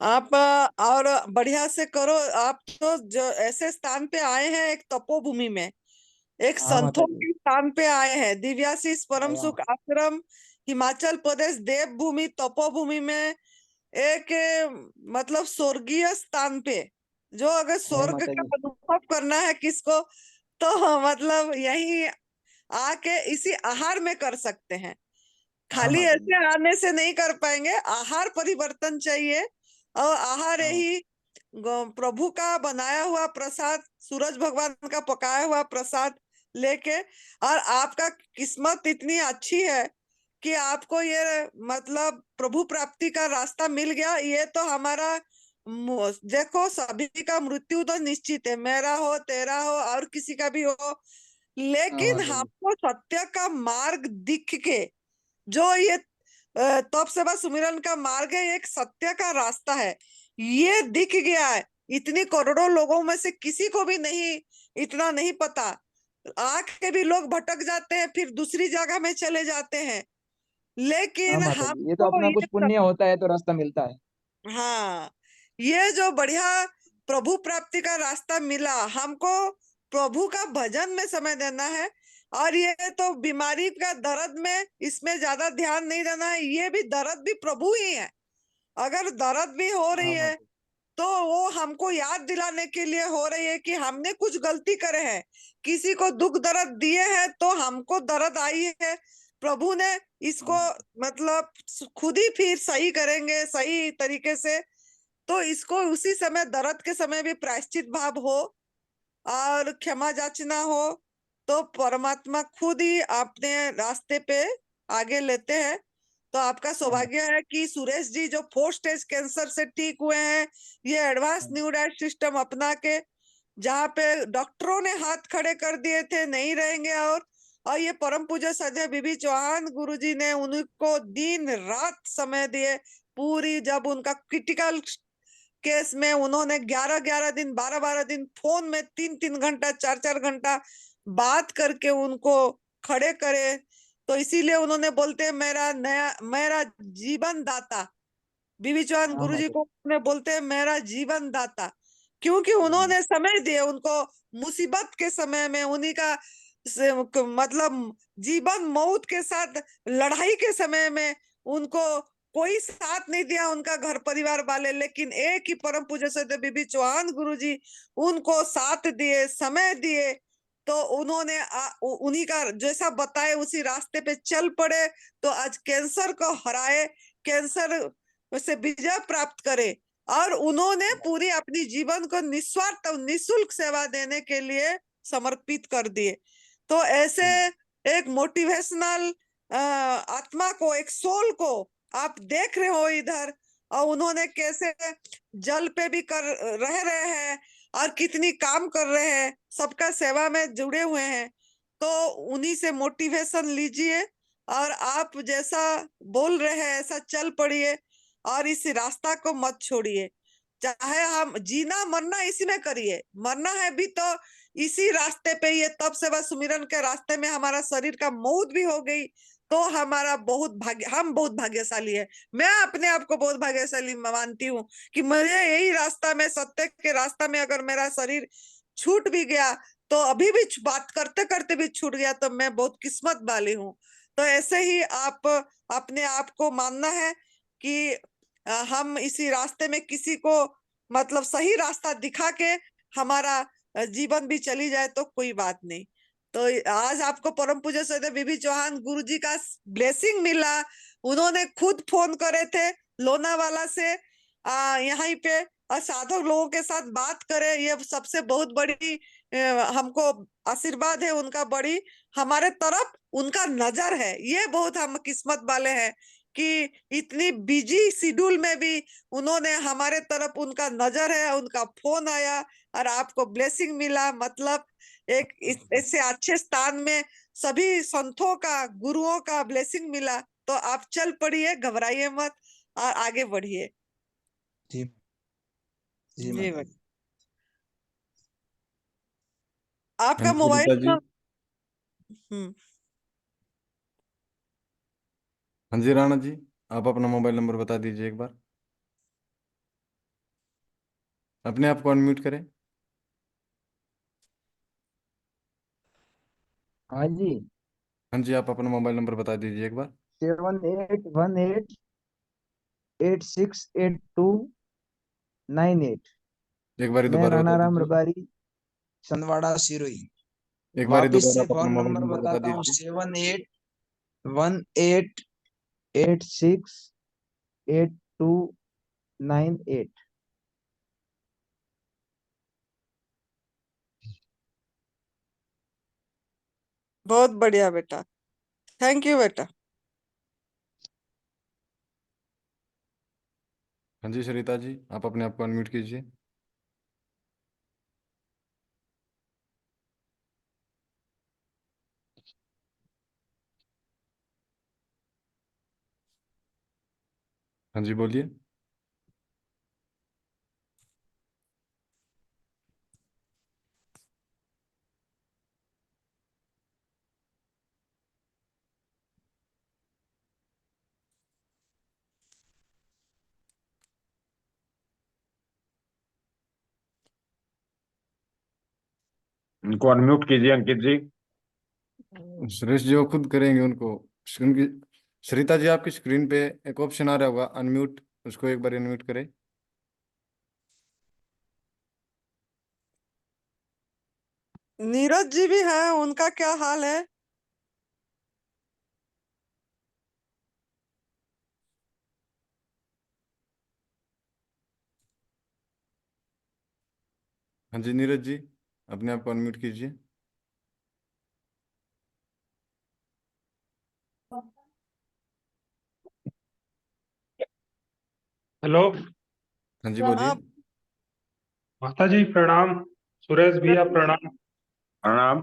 [SPEAKER 3] आप और बढ़िया से करो। आप तो जो ऐसे स्थान पे आए हैं, एक तपोभूमि में, एक
[SPEAKER 7] हाँ माता
[SPEAKER 3] संतों
[SPEAKER 7] जी।
[SPEAKER 3] के स्थान पे आए हैं, दिव्याशीष परम
[SPEAKER 7] आया
[SPEAKER 3] सुख
[SPEAKER 7] हूँ।
[SPEAKER 3] आश्रम, हिमाचल प्रदेश देवभूमि तपोभूमि में, एक मतलब स्वर्गीय स्थान पे, जो अगर
[SPEAKER 7] आया
[SPEAKER 3] स्वर्ग
[SPEAKER 7] माता
[SPEAKER 3] का
[SPEAKER 7] जी।
[SPEAKER 3] अनुभव करना है किसको, तो मतलब यही आके इसी आहार में कर सकते हैं।
[SPEAKER 7] हाँ
[SPEAKER 3] खाली
[SPEAKER 7] माता जी।
[SPEAKER 3] ऐसे आने से नहीं कर पाएंगे, आहार परिवर्तन चाहिए। और आहार
[SPEAKER 7] हाँ
[SPEAKER 3] ही प्रभु का बनाया हुआ प्रसाद, सूरज भगवान का पकाया हुआ प्रसाद लेके। और आपका किस्मत इतनी अच्छी है कि आपको ये मतलब प्रभु प्राप्ति का रास्ता मिल गया। ये तो हमारा देखो, सभी का मृत्यु तो निश्चित है, मेरा हो, तेरा हो, और किसी का भी हो,
[SPEAKER 7] हाँ
[SPEAKER 3] लेकिन
[SPEAKER 7] माता जी।
[SPEAKER 3] हमको सत्य का मार्ग दिख के, जो ये तप सेवा सुमिरन का मार्ग है, एक सत्य का रास्ता है, ये दिख गया है। इतनी करोड़ों लोगों में से किसी को भी नहीं, इतना नहीं पता। आके भी लोग भटक जाते हैं, फिर दूसरी जगह में चले जाते हैं,
[SPEAKER 7] हाँ
[SPEAKER 3] लेकिन
[SPEAKER 7] माता जी, ये तो
[SPEAKER 3] हमको
[SPEAKER 7] अपना
[SPEAKER 3] ये
[SPEAKER 7] कुछ पुण्य होता है तो रास्ता मिलता है।
[SPEAKER 3] हाँ, ये जो बढ़िया प्रभु प्राप्ति का रास्ता मिला हमको, प्रभु का भजन में समय देना है। और ये तो बीमारी का दर्द में, इसमें ज्यादा ध्यान नहीं देना है, ये भी दर्द भी प्रभु ही है। अगर दर्द भी हो रही
[SPEAKER 7] हाँ
[SPEAKER 3] है
[SPEAKER 7] माता जी।
[SPEAKER 3] तो वो हमको याद दिलाने के लिए हो रही है कि हमने कुछ गलती करे हैं, किसी को दुख दर्द दिए हैं, तो हमको दर्द आई है। प्रभु ने
[SPEAKER 7] हाँ
[SPEAKER 3] इसको
[SPEAKER 7] माता जी।
[SPEAKER 3] मतलब खुद ही फिर सही करेंगे, सही तरीके से। तो इसको उसी समय, दर्द के समय भी प्रायश्चित भाव हो और क्षमा याचना हो, तो परमात्मा खुद ही अपने रास्ते पे आगे लेते हैं। तो आपका
[SPEAKER 7] हाँ माता
[SPEAKER 3] सौभाग्य है कि सुरेश जी जो 4 स्टेज कैंसर से ठीक हुए हैं, ये एडवांस
[SPEAKER 7] जी।
[SPEAKER 3] न्यू डाइट सिस्टम अपना के जहाँ पे डॉक्टरों ने हाथ खड़े कर दिए थे नहीं रहेंगे, और ये परम पूज्य सध्या बीबी चौहान गुरुजी ने उनको दिन रात समय दिए। पूरी जब उनका क्रिटिकल केस में उन्होंने 11-11 दिन 12-12 दिन फोन में 3-3 घंटा 4-4 घंटा बात करके उनको खड़े करे। तो इसीलिए उन्होंने बोलते हैं मेरा जीवन दाता। बीबी चौहान
[SPEAKER 7] हाँ
[SPEAKER 3] गुरुजी
[SPEAKER 7] माता
[SPEAKER 3] को उन्हें बोलते हैं मेरा जीवन दाता, क्योंकि उन्होंने समय दिए उनको। मुसीबत के समय में उन्हीं का मतलब जीवन मौत के साथ लड़ाई के समय में उनको कोई साथ नहीं दिया, उनका घर परिवार वाले, लेकिन एक ही परम पूज्य सत्य बीबी चौहान गुरुजी उनको साथ दिए, समय दिए। तो उन्होंने उन्हीं का जैसा बताए उसी रास्ते पे चल पड़े, तो आज कैंसर को हराए, कैंसर से विजय प्राप्त करे। और उन्होंने पूरी अपनी जीवन को निस्वार्थ और निःशुल्क सेवा देने के लिए समर्पित कर दिए। तो ऐसे एक मोटिवेशनल आत्मा को, एक सोल को आप देख रहे हो इधर, और उन्होंने कैसे जल पे भी रह रहे हैं और कितनी काम कर रहे हैं, सबका सेवा में जुड़े हुए हैं। तो उन्हीं से मोटिवेशन लीजिए और आप जैसा बोल रहे हैं ऐसा चल पड़िए और इस रास्ता को मत छोड़िए। चाहे हम जीना मरना इसी में करिए, मरना है भी तो इसी रास्ते पे, ये तप सेवा सुमिरन के रास्ते में हमारा शरीर का मौत भी हो गई तो हमारा हम बहुत भाग्यशाली है। मैं अपने आप को बहुत भाग्यशाली मानती हूँ कि मुझे यही रास्ता में, सत्य के रास्ता में अगर मेरा शरीर छूट भी गया तो अभी भी बात करते करते भी छूट गया तो मैं बहुत किस्मत वाली हूँ। तो ऐसे ही आप अपने आप को मानना है कि हम इसी रास्ते में किसी को मतलब सही रास्ता दिखा के हमारा जीवन भी चली जाए तो कोई बात नहीं। तो आज आपको परम पूज्य सदैव बीबी चौहान गुरु जी का ब्लेसिंग मिला। उन्होंने खुद फोन करे थे लोनावाला से यहाँ पे, और साधक लोगों के साथ बात करे, ये सबसे बहुत बड़ी हमको आशीर्वाद है उनका, बड़ी हमारे तरफ उनका नजर है। ये बहुत हम किस्मत वाले हैं कि इतनी बिजी शेड्यूल में भी उन्होंने हमारे तरफ, उनका नजर है, उनका फोन आया और आपको ब्लेसिंग मिला। मतलब एक इससे अच्छे स्थान में सभी संतों का, गुरुओं का ब्लेसिंग मिला। तो आप चल पड़िए, घबराइए मत और आगे बढ़िए।
[SPEAKER 7] जी जी
[SPEAKER 3] जी
[SPEAKER 7] माता
[SPEAKER 3] भाई,
[SPEAKER 7] जी।
[SPEAKER 3] आपका
[SPEAKER 2] हाँ जी
[SPEAKER 3] मोबाइल
[SPEAKER 2] रीता जी।
[SPEAKER 3] हम्म,
[SPEAKER 2] हाँ जी राणा जी, आप अपना मोबाइल नंबर बता दीजिए एक बार। अपने आप को अनम्यूट करें।
[SPEAKER 7] हाँ जी।
[SPEAKER 2] हाँ जी, आप अपना मोबाइल नंबर बता दीजिए एक बार।
[SPEAKER 7] 7818868298।
[SPEAKER 2] एक बार
[SPEAKER 7] मैं
[SPEAKER 2] दोबारा बता
[SPEAKER 7] राणाराम
[SPEAKER 2] दीजिए।
[SPEAKER 7] रबारी, संदवाड़ा सिरोही।
[SPEAKER 2] एक बार
[SPEAKER 7] वापिस
[SPEAKER 2] दोबारा
[SPEAKER 7] से
[SPEAKER 2] आप अपना
[SPEAKER 7] फोन
[SPEAKER 2] मोबाइल
[SPEAKER 7] नंबर
[SPEAKER 2] नंबर बता
[SPEAKER 7] बताता हूँ,
[SPEAKER 2] दीजिए।
[SPEAKER 7] 7818868298।
[SPEAKER 3] बहुत बढ़िया बेटा, थैंक यू बेटा।
[SPEAKER 2] हाँ जी सरिता जी, आप अपने आप को अनम्यूट कीजिए। हाँ जी बोलिए।
[SPEAKER 1] इनको अनम्यूट कीजिए अंकित जी।
[SPEAKER 2] सुरेश जी वो खुद करेंगे उनको। उनकी सरिता जी, आपकी स्क्रीन पे एक ऑप्शन आ रहा होगा अनम्यूट, उसको एक बार अनम्यूट करें।
[SPEAKER 3] नीरज जी भी हैं, उनका क्या हाल है?
[SPEAKER 2] हाँ जी नीरज जी, अपने आप को अनम्यूट कीजिए।
[SPEAKER 8] हेलो
[SPEAKER 2] हाँ जी बोलिए।
[SPEAKER 3] हाँ
[SPEAKER 8] माता जी, प्रणाम। सुरेश भैया प्रणाम।
[SPEAKER 1] प्रणाम।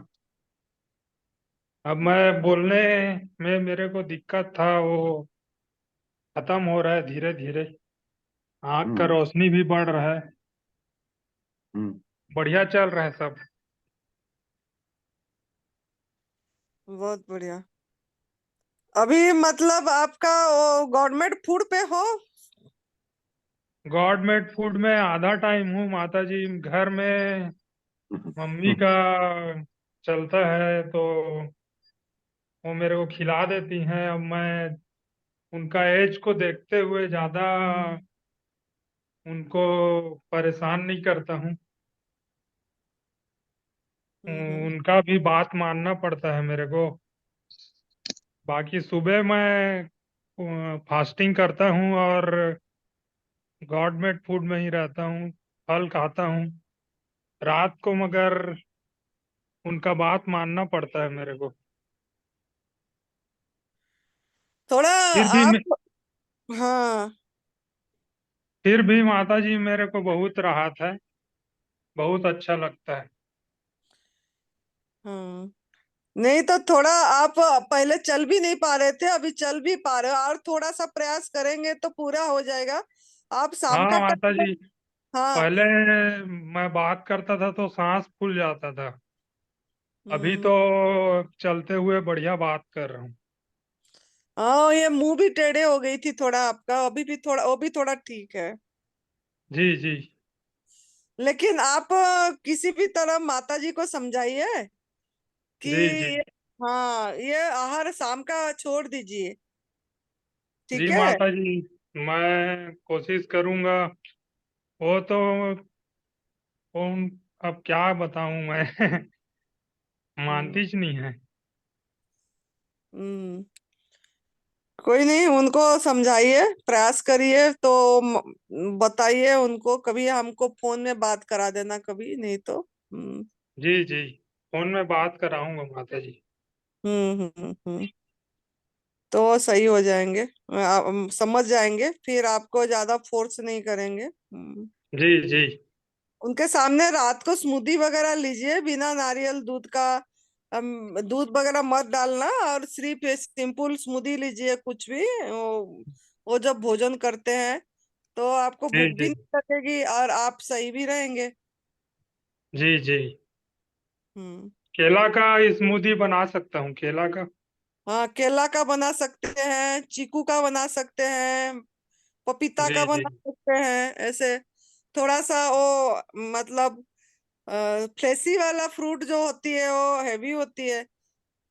[SPEAKER 8] अब मैं बोलने में मेरे को दिक्कत था, वो खत्म हो रहा है धीरे धीरे। आँख का
[SPEAKER 1] हम्म।
[SPEAKER 8] रोशनी भी बढ़ रहा है।
[SPEAKER 1] हम्म।
[SPEAKER 8] बढ़िया चल रहा है सब।
[SPEAKER 3] बहुत बढ़िया। अभी मतलब आपका वो गवर्नमेंट फूड पे हो?
[SPEAKER 8] गॉडमेड फूड में आधा टाइम हूँ माता जी। घर में मम्मी का चलता है तो वो मेरे को खिला देती हैं। अब मैं उनका एज को देखते हुए ज्यादा उनको परेशान नहीं करता हूँ।
[SPEAKER 3] हम्म।
[SPEAKER 8] उनका भी बात मानना पड़ता है मेरे को। बाकी सुबह मैं फास्टिंग करता हूँ और गॉड मेड फूड में ही रहता हूँ। फल खाता हूँ रात को, मगर उनका बात मानना पड़ता है मेरे को।
[SPEAKER 3] थोड़ा
[SPEAKER 8] फिर भी
[SPEAKER 3] आप, हाँ।
[SPEAKER 8] फिर भी माता जी मेरे को बहुत राहत है, बहुत अच्छा लगता है।
[SPEAKER 3] हाँ, नहीं तो थोड़ा आप पहले चल भी नहीं पा रहे थे, अभी चल भी पा रहे हो, और थोड़ा सा प्रयास करेंगे तो पूरा हो जाएगा। आप शाम का
[SPEAKER 8] हाँ माता
[SPEAKER 3] टाइम,
[SPEAKER 8] जी,
[SPEAKER 3] हाँ।
[SPEAKER 8] पहले मैं बात करता था तो सांस फूल जाता था। अभी
[SPEAKER 3] हम्म।
[SPEAKER 8] तो चलते हुए बढ़िया बात कर रहा हूँ।
[SPEAKER 3] हाँ, ये मुंह भी टेढ़े हो गई थी थोड़ा आपका, अभी भी थोड़ा, वो भी थोड़ा ठीक है।
[SPEAKER 8] जी जी।
[SPEAKER 3] लेकिन आप किसी भी तरह माता जी को समझाइए
[SPEAKER 8] जी जी।
[SPEAKER 3] कि हाँ, ये आहार शाम का छोड़ दीजिए,
[SPEAKER 8] जी
[SPEAKER 3] ठीक है?
[SPEAKER 8] माता जी, मैं कोशिश करूंगा। वो तो उन अब क्या बताऊं मैं
[SPEAKER 3] हम्म।
[SPEAKER 8] मानती ज नहीं है।
[SPEAKER 3] हम्म। कोई नहीं, उनको समझाइए, प्रयास करिए तो बताइए उनको, कभी हमको फोन में बात करा देना कभी, नहीं तो। हम्म।
[SPEAKER 8] जी जी, फोन में बात कराऊंगा माता जी।
[SPEAKER 3] तो वो सही हो जाएंगे, समझ जाएंगे, फिर आपको ज्यादा फोर्स नहीं करेंगे।
[SPEAKER 8] जी जी।
[SPEAKER 3] उनके सामने रात को स्मूदी वगैरह लीजिए, बिना नारियल दूध का। दूध वगैरह मत डालना, और सिर्फ सिंपल स्मूदी लीजिए, कुछ भी वो जब भोजन करते हैं तो आपको
[SPEAKER 8] जी
[SPEAKER 3] भूख भी
[SPEAKER 8] जी।
[SPEAKER 3] नहीं लगेगी और आप सही भी रहेंगे।
[SPEAKER 8] जी जी।
[SPEAKER 3] हम्म।
[SPEAKER 8] केला का स्मूदी बना सकता हूँ, केला का।
[SPEAKER 3] हाँ, केला का बना सकते हैं, चीकू का बना सकते हैं, पपीता का
[SPEAKER 8] जी जी।
[SPEAKER 3] बना सकते हैं, ऐसे थोड़ा सा वो मतलब फ्लेसी वाला फ्रूट जो होती है वो हैवी होती है,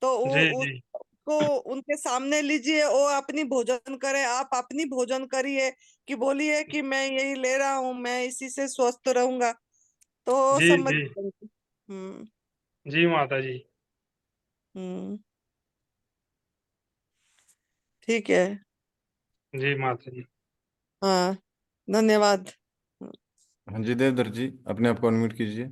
[SPEAKER 3] तो वो
[SPEAKER 8] जी जी।
[SPEAKER 3] उसको उनके सामने लीजिए, वो अपनी भोजन करें, आप अपनी भोजन करिए, कि बोलिए कि मैं यही ले रहा हूँ, मैं इसी से स्वस्थ रहूंगा, तो वो
[SPEAKER 8] जी
[SPEAKER 3] समझ
[SPEAKER 8] जी।
[SPEAKER 3] जाएंगे। हम्म।
[SPEAKER 8] जी माता जी।
[SPEAKER 3] हम्म। ठीक है।
[SPEAKER 8] जी माता जी।
[SPEAKER 3] हाँ, धन्यवाद।
[SPEAKER 2] हाँ जी देवधर जी, अपने आप को अनम्यूट कीजिए।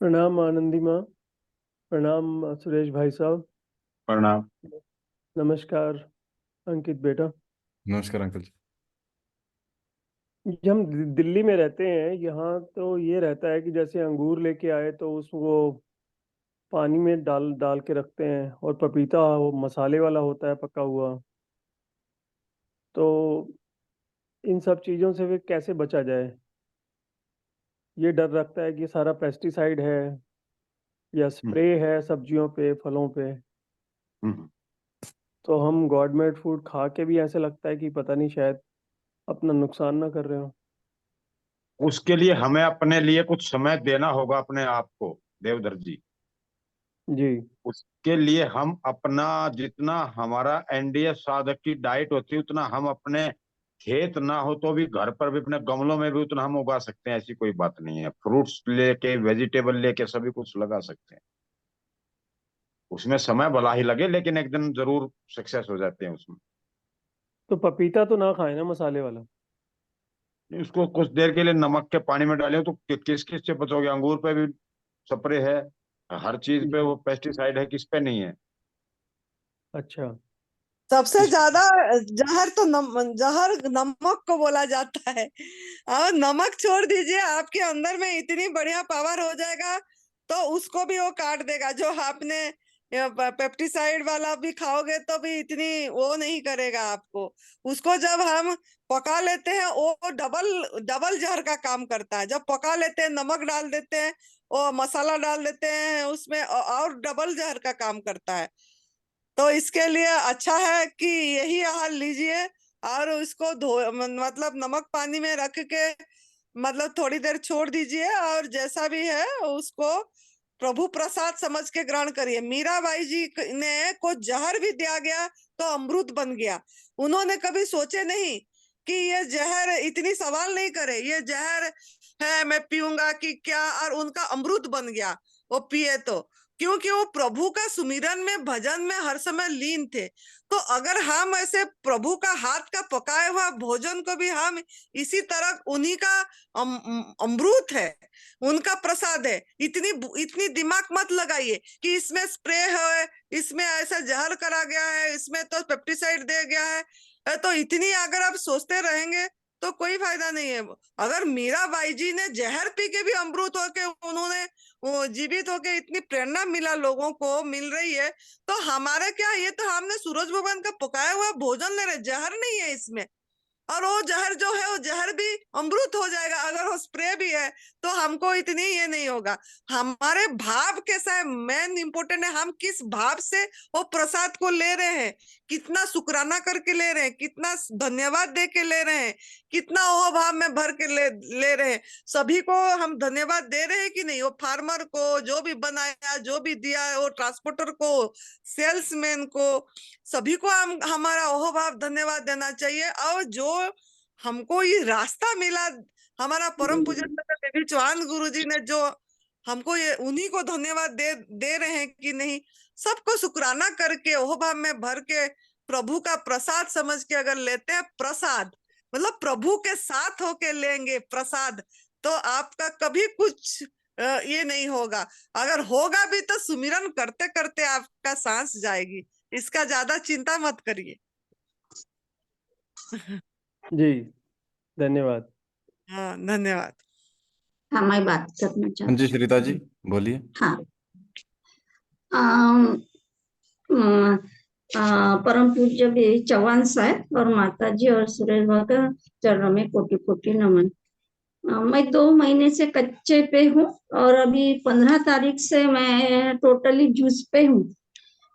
[SPEAKER 9] प्रणाम आनंदी माँ। प्रणाम सुरेश भाई साहब।
[SPEAKER 1] प्रणाम।
[SPEAKER 9] नमस्कार अंकित बेटा।
[SPEAKER 2] नमस्कार अंकल जी।
[SPEAKER 9] हम दिल्ली में रहते हैं, यहाँ तो ये रहता है कि जैसे अंगूर लेके आए तो उसको पानी में डाल डाल के रखते हैं, और पपीता वो मसाले वाला होता है पका हुआ। तो इन सब चीज़ों से फिर कैसे बचा जाए? ये डर लगता है कि सारा पेस्टिसाइड है या
[SPEAKER 1] हम्म।
[SPEAKER 9] स्प्रे है सब्जियों पे फलों पे।
[SPEAKER 1] हम्म।
[SPEAKER 9] तो हम गॉडमेड फूड खा के भी ऐसे लगता है कि पता नहीं शायद अपना नुकसान ना कर रहे हो।
[SPEAKER 1] उसके लिए हमें अपने लिए कुछ समय देना होगा अपने आप को, देवधर जी।
[SPEAKER 9] जी
[SPEAKER 1] उसके लिए हम अपना, जितना हमारा एनडीए साधक की डाइट होती है उतना हम अपने खेत ना हो तो भी घर पर भी अपने गमलों में भी उतना हम उगा सकते हैं, ऐसी कोई बात नहीं है। फ्रूट्स लेके, वेजिटेबल लेके सभी कुछ लगा सकते हैं। उसमें समय भला ही लगे, लेकिन एक दिन जरूर सक्सेस हो जाते हैं उसमें।
[SPEAKER 9] तो पपीता तो ना खाए ना मसाले वाला।
[SPEAKER 1] उसको कुछ देर के लिए नमक के पानी में डाले तो किस किस से बचोगे? अंगूर पे भी स्प्रे है, हर चीज पे
[SPEAKER 9] जी
[SPEAKER 1] वो पेस्टिसाइड है, किस पे नहीं है?
[SPEAKER 9] अच्छा।
[SPEAKER 3] सबसे ज्यादा जहर तो जहर नमक को बोला जाता है। और नमक छोड़ दीजिए, आपके अंदर में इतनी बढ़िया पावर हो जाएगा तो उसको भी वो काट देगा। जो आपने पेप्टिसाइड वाला भी खाओगे तो भी इतनी वो नहीं करेगा आपको। उसको जब हम पका लेते हैं वो डबल डबल जहर का काम करता है। जब पका लेते हैं, नमक डाल देते हैं और मसाला डाल देते हैं उसमें, और डबल जहर का काम करता है। तो इसके लिए अच्छा है कि यही आहार लीजिए और उसको मतलब नमक पानी में रख के मतलब थोड़ी देर छोड़ दीजिए, और जैसा भी है उसको प्रभु प्रसाद समझ के ग्रहण करिए। मीराबाई जी ने को जहर भी दिया गया तो अमृत बन गया। उन्होंने कभी सोचे नहीं कि ये जहर, इतनी सवाल नहीं करे ये जहर है मैं पीऊंगा कि क्या, और उनका अमृत बन गया वो पिए तो, क्योंकि वो प्रभु का सुमिरन में, भजन में हर समय लीन थे। तो अगर हम ऐसे प्रभु का हाथ का पकाया हुआ भोजन को भी हम इसी तरह, उन्हीं का अमृत है, उनका प्रसाद है, इतनी दिमाग मत लगाइए कि इसमें स्प्रे है, इसमें ऐसा जहर करा गया है, इसमें तो पेप्टिसाइड दे गया है। तो इतनी अगर आप सोचते रहेंगे तो कोई फायदा नहीं है। अगर मीराबाई जी ने जहर पी के भी अमृत होके उन्होंने वो जीवित होके इतनी प्रेरणा मिला, लोगों को मिल रही है, तो हमारे क्या, ये तो हमने सूरज भगवान का पकाया हुआ भोजन ले रहे, जहर नहीं है इसमें। और वो जहर जो है वो जहर भी अमृत हो जाएगा। अगर वो स्प्रे भी है तो हमको इतनी ये नहीं होगा। हमारे भाव कैसा है, मेन इम्पोर्टेंट है, हम किस भाव से वो प्रसाद को ले रहे हैं, कितना शुक्राना करके ले रहे हैं, कितना धन्यवाद दे के ले रहे हैं, कितना वो भाव में भर के ले रहे हैं। सभी को हम धन्यवाद दे रहे हैं कि नहीं, वो फार्मर को जो भी बनाया, जो भी दिया, वो ट्रांसपोर्टर को, सेल्समैन को, सभी को हम हमारा ओह भाव धन्यवाद देना चाहिए। और जो हमको ये रास्ता मिला, हमारा परम पूज्य देवी चौहान गुरु जी ने जो हमको, ये उन्हीं को धन्यवाद दे रहे हैं कि नहीं। सबको शुक्राना करके ओह भाव में भर के प्रभु का प्रसाद समझ के अगर लेते हैं, प्रसाद मतलब प्रभु के साथ होके लेंगे प्रसाद, तो आपका कभी कुछ ये नहीं होगा। अगर होगा भी तो सुमिरन करते करते आपका सांस जाएगी, इसका ज्यादा चिंता मत करिए।
[SPEAKER 9] जी धन्यवाद।
[SPEAKER 3] हाँ धन्यवाद।
[SPEAKER 10] हाँ मैं बात करना
[SPEAKER 2] हाँ
[SPEAKER 10] चाहती
[SPEAKER 2] जी श्रीता जी बोलिए।
[SPEAKER 10] हूँ। हाँ अम, अम, परम पूज्य भी चौहान साहब और माता जी और सुरेश भगत चरणों में कोटि कोटि नमन। मैं 2 महीने से कच्चे पे हूँ और अभी 15 तारीख से मैं टोटली जूस पे हूँ।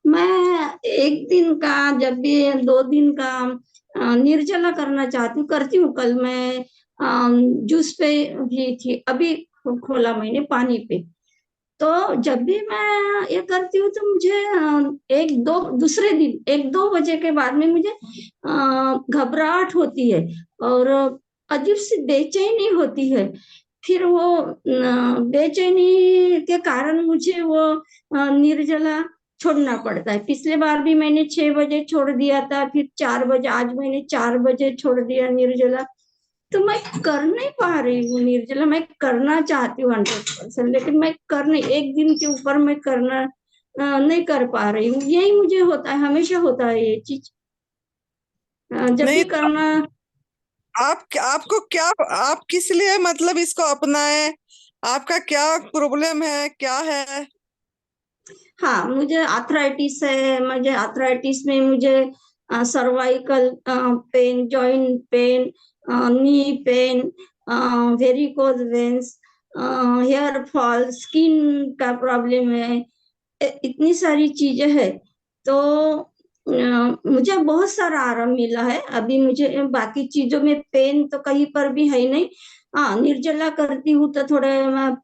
[SPEAKER 10] मैं 1 दिन का, जब भी 2 दिन का निर्जला करना चाहती हूँ, करती हूँ। कल मैं जूस पे भी थी, अभी खोला मैंने पानी पे। तो जब भी मैं ये करती हूँ तो मुझे दूसरे दिन 1-2 बजे के बाद में मुझे घबराहट होती है और अजीब सी बेचैनी होती है। फिर वो बेचैनी के कारण मुझे वो निर्जला छोड़ना पड़ता है। पिछले बार भी मैंने 6 बजे छोड़ दिया था, फिर 4 बजे, आज मैंने 4 बजे छोड़ दिया निर्जला। तो मैं कर नहीं पा रही हूँ निर्जला। मैं करना चाहती हूँ 100%, लेकिन मैं कर नहीं, 1 दिन के ऊपर मैं करना नहीं कर पा रही हूँ। यही मुझे होता है, हमेशा होता है ये चीज। जब
[SPEAKER 3] नहीं
[SPEAKER 10] भी करना।
[SPEAKER 3] आपको क्या, आप किस लिए मतलब इसको अपनाए, आपका क्या प्रॉब्लम है, क्या है?
[SPEAKER 10] हाँ मुझे आर्थराइटिस है। मुझे आर्थराइटिस में मुझे cervical pain, joint pain, knee pain, varicose veins, hair fall, skin का प्रॉब्लम है, इतनी सारी चीजें है। तो मुझे बहुत सारा आराम मिला है। अभी मुझे बाकी चीजों में पेन तो कहीं पर भी है नहीं। हाँ निर्जला करती हूँ तो थोड़े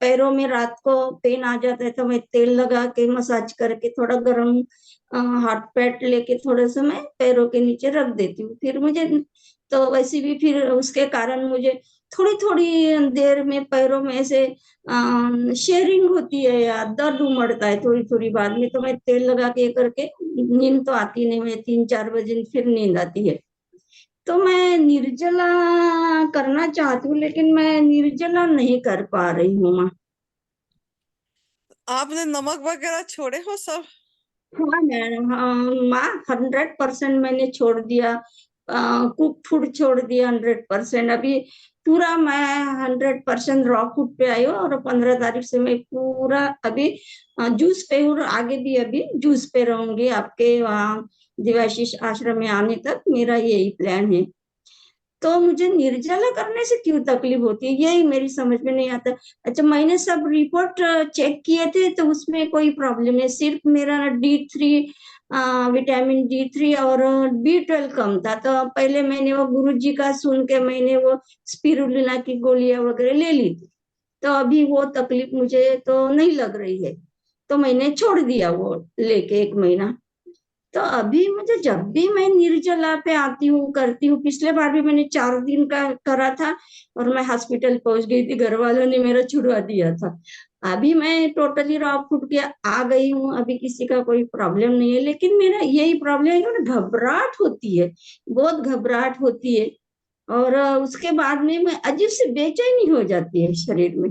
[SPEAKER 10] पैरों में रात को पेन आ जाता है तो मैं तेल लगा के मसाज करके थोड़ा गर्म हॉट पैड लेके थोड़े समय पैरों के नीचे रख देती हूँ। फिर मुझे तो वैसे भी फिर उसके कारण मुझे थोड़ी थोड़ी देर में पैरों में ऐसे शेयरिंग होती है या दर्द उमड़ता है थोड़ी थोड़ी। बाद में तो मैं तेल लगा के करके, नींद तो आती नहीं, मैं 3-4 बजे फिर नींद आती है। तो मैं निर्जला करना चाहती हूँ लेकिन मैं निर्जला नहीं कर पा रही हूँ माँ।
[SPEAKER 3] आपने नमक वगैरह छोड़े हो सब?
[SPEAKER 10] हाँ मैडम, हाँ माँ 100% मैंने छोड़ दिया, कुक फूड छोड़ दिया 100%। अभी पूरा मैं 100% रॉ फूड पे आई हूँ, और 15 तारीख से मैं पूरा अभी जूस पे हूँ, आगे भी अभी जूस पे रहूंगी आपके वहाँ देवाशीष आश्रम में आने तक, मेरा यही प्लान है। तो मुझे निर्जला करने से क्यों तकलीफ होती है, यही मेरी समझ में नहीं आता। अच्छा, मैंने सब रिपोर्ट चेक किए थे तो उसमें कोई प्रॉब्लम नहीं, सिर्फ मेरा D3, विटामिन D3 और B12 कम था। तो पहले मैंने वो गुरुजी का सुन के मैंने वो स्पिरुलिना की गोलियां वगैरह ले ली थी, तो अभी वो तकलीफ मुझे तो नहीं लग रही है, तो मैंने छोड़ दिया वो लेके 1 महीना। तो अभी मुझे जब भी मैं निर्जला पे आती हूँ करती हूँ, पिछले बार भी मैंने 4 दिन का करा था और मैं हॉस्पिटल पहुंच गई थी, घर वालों ने मेरा छुड़वा दिया था। अभी मैं टोटली रॉ फूड के आ गई हूँ, अभी किसी का कोई प्रॉब्लम नहीं है, लेकिन मेरा यही प्रॉब्लम है कि घबराहट होती है, बहुत घबराहट होती है, और उसके बाद में मैं अजीब से बेचैनी हो जाती है शरीर में।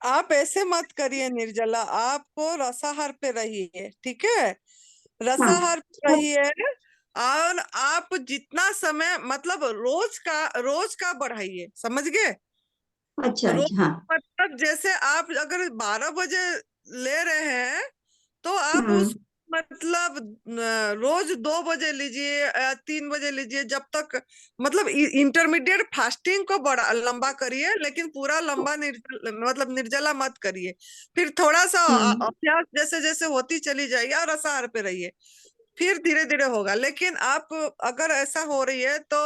[SPEAKER 3] आप ऐसे मत करिए निर्जला, आपको रसाहार पे रहिए, ठीक है?
[SPEAKER 10] हाँ।
[SPEAKER 3] रसाहार पे रहिए, और आप जितना समय मतलब रोज का बढ़ाइए, समझ गए?
[SPEAKER 10] अच्छा
[SPEAKER 3] रोज
[SPEAKER 10] अच्छा, हाँ।
[SPEAKER 3] मतलब जैसे आप अगर 12 बजे ले रहे हैं तो आप उस
[SPEAKER 10] हम्म
[SPEAKER 3] मतलब रोज 2 बजे लीजिए, 3 बजे लीजिए, जब तक मतलब इंटरमीडिएट फास्टिंग को बड़ा लंबा करिए, लेकिन पूरा लंबा मतलब निर्जला मत करिए। फिर थोड़ा सा
[SPEAKER 10] हम्म
[SPEAKER 3] अभ्यास जैसे जैसे होती चली जाएगी, और रसाहार पे रहिए, फिर धीरे धीरे होगा। लेकिन आप अगर ऐसा हो रही है तो